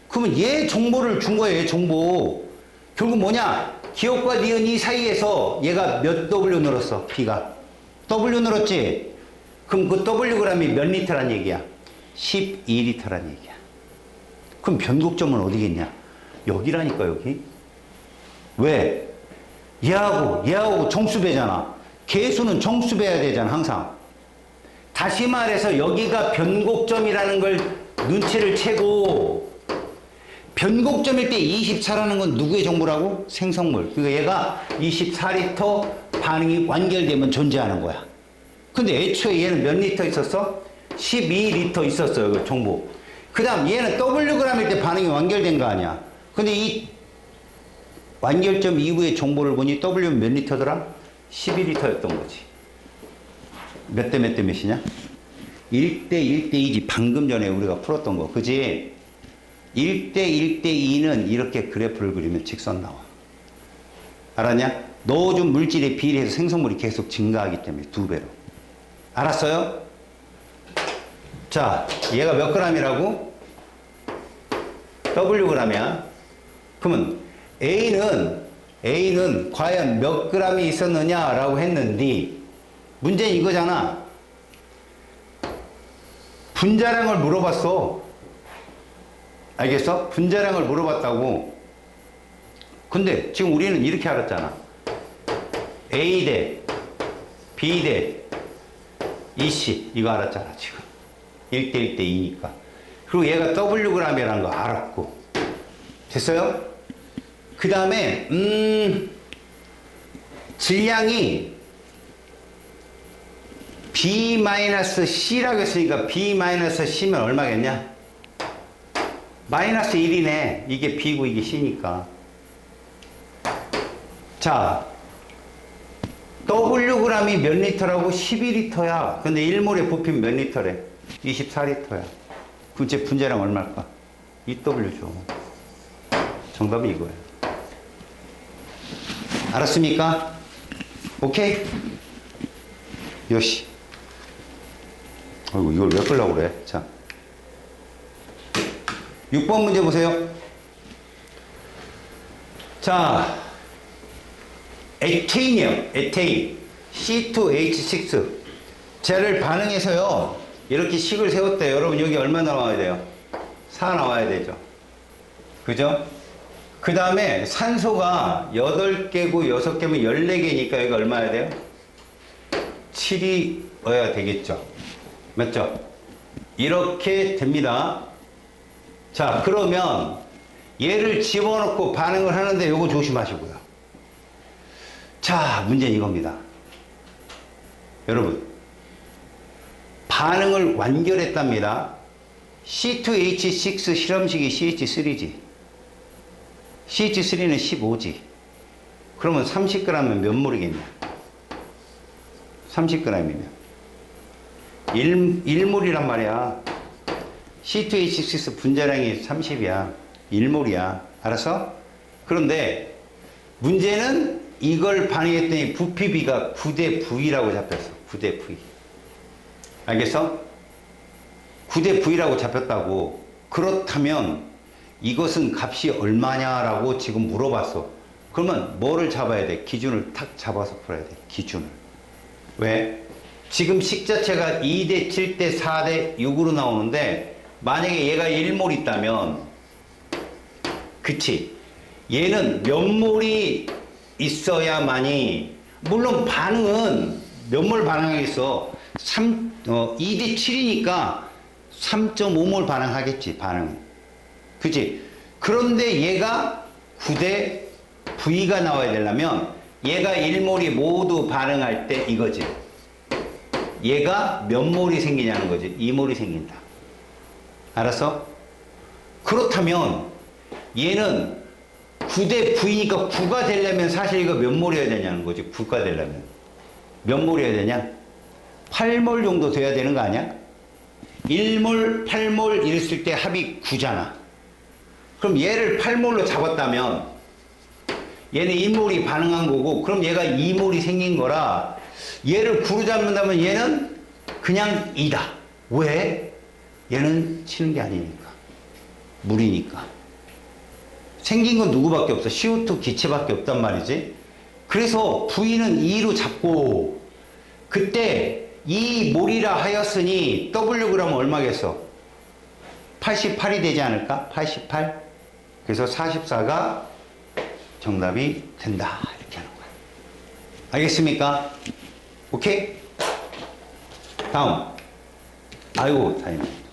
그러면 얘 정보를 준 거예요, 얘 정보. 결국 뭐냐? 기억과 니은 이 사이에서 얘가 몇 W 늘었어, B가. W 늘었지? 그럼 그 Wg이 몇 리터란 얘기야? 12리터란 얘기야. 그럼 변곡점은 어디겠냐? 여기라니까, 여기. 왜? 얘하고 정수배잖아. 개수는 정수배야 되잖아, 항상. 다시 말해서 여기가 변곡점이라는 걸 눈치를 채고, 변곡점일 때 24라는 건 누구의 정보라고? 생성물. 그러니까 얘가 24리터 반응이 완결되면 존재하는 거야. 근데 애초에 얘는 몇 리터 있었어? 12리터 있었어요, 그 정보. 그 다음 얘는 Wg일 때 반응이 완결된 거 아니야. 근데 이 완결점 이후의 정보를 보니 W는 몇 리터더라? 12리터였던 거지. 몇 대 몇 대 몇이냐? 1대 1대 2지. 방금 전에 우리가 풀었던 거. 그지? 1대 1대 2는 이렇게 그래프를 그리면 직선 나와. 알았냐? 넣어준 물질에 비례해서 생성물이 계속 증가하기 때문에 2배로. 알았어요? 자, 얘가 몇 g이라고? Wg이야. 그러면 A는 과연 몇 g이 있었느냐라고 했는데 문제는 이거잖아. 분자량을 물어봤어. 알겠어? 분자량을 물어봤다고. 근데 지금 우리는 이렇게 알았잖아. A 대 B 대 EC 이거 알았잖아 지금. 1대 1대 2니까. 그리고 얘가 Wg이라는 거 알았고. 됐어요? 그 다음에 질량이 B-C라고 했으니까 B-C면 얼마겠냐? 마이너스 1이네. 이게 B고 이게 C니까. 자, Wg이 몇 리터라고? 12리터야. 근데 1몰의 부피는 몇 리터래? 24리터야. 그럼 제 분자량 얼마일까? 2W죠. 정답은 이거예요. 알았습니까? 오케이? 요시. 어이구, 이걸 왜 끌려고 그래? 자. 6번 문제 보세요. 자, 에테인이요. 에테인. C2H6. 쟤를 반응해서요. 이렇게 식을 세웠대요. 여러분, 여기 얼마 나와야 돼요? 4 나와야 되죠. 그죠? 그 다음에 산소가 8개고 6개면 14개니까 여기 얼마야 돼요? 7이어야 되겠죠. 맞죠? 이렇게 됩니다. 자, 그러면 얘를 집어넣고 반응을 하는데 요거 조심하시고요. 자, 문제는 이겁니다. 여러분, 반응을 완결했답니다. C2H6 실험식이 CH3지. CH3는 15지. 그러면 30g면 몇 몰이겠냐? 30g이면 1몰이란 말이야. C2H6 분자량이 30이야. 1몰이야. 알았어? 그런데 문제는 이걸 반응했더니 부피 B가 9대 V라고 잡혔어. 9대 V. 알겠어? 9대 V라고 잡혔다고. 그렇다면 이것은 값이 얼마냐라고 지금 물어봤어. 그러면 뭐를 잡아야 돼? 기준을 탁 잡아서 풀어야 돼. 기준을. 왜? 지금 식 자체가 2대 7대 4대 6으로 나오는데 만약에 얘가 1몰 있다면 그치? 얘는 몇 몰이 있어야만이 물론 반응은 몇 몰 반응하겠어? 2대 7이니까 3.5몰 반응하겠지 반응은. 그치? 그런데 얘가 9대 V가 나와야 되려면 얘가 1몰이 모두 반응할 때 이거지. 얘가 몇 몰이 생기냐는 거지. 2몰이 생긴다. 알았어? 그렇다면 얘는 9대 V니까 9가 되려면 사실 이거 몇 몰이어야 되냐는 거지. 9가 되려면. 몇 몰이어야 되냐? 8몰 정도 돼야 되는 거 아니야? 1몰, 8몰 이랬을 때 합이 9잖아. 그럼 얘를 8몰로 잡았다면 얘는 1몰이 반응한 거고 그럼 얘가 2몰이 생긴 거라 얘를 9로 잡는다면 얘는 그냥 2다. 왜? 얘는 치는 게 아니니까. 물이니까. 생긴 건 누구밖에 없어. CO2 기체밖에 없단 말이지. 그래서 V는 2로 잡고 그때 2몰이라 하였으니 W 그러면 얼마겠어? 88이 되지 않을까? 88? 그래서 44가 정답이 된다. 이렇게 하는 거야. 알겠습니까? 오케이? 다음. 아이고, 다행이네.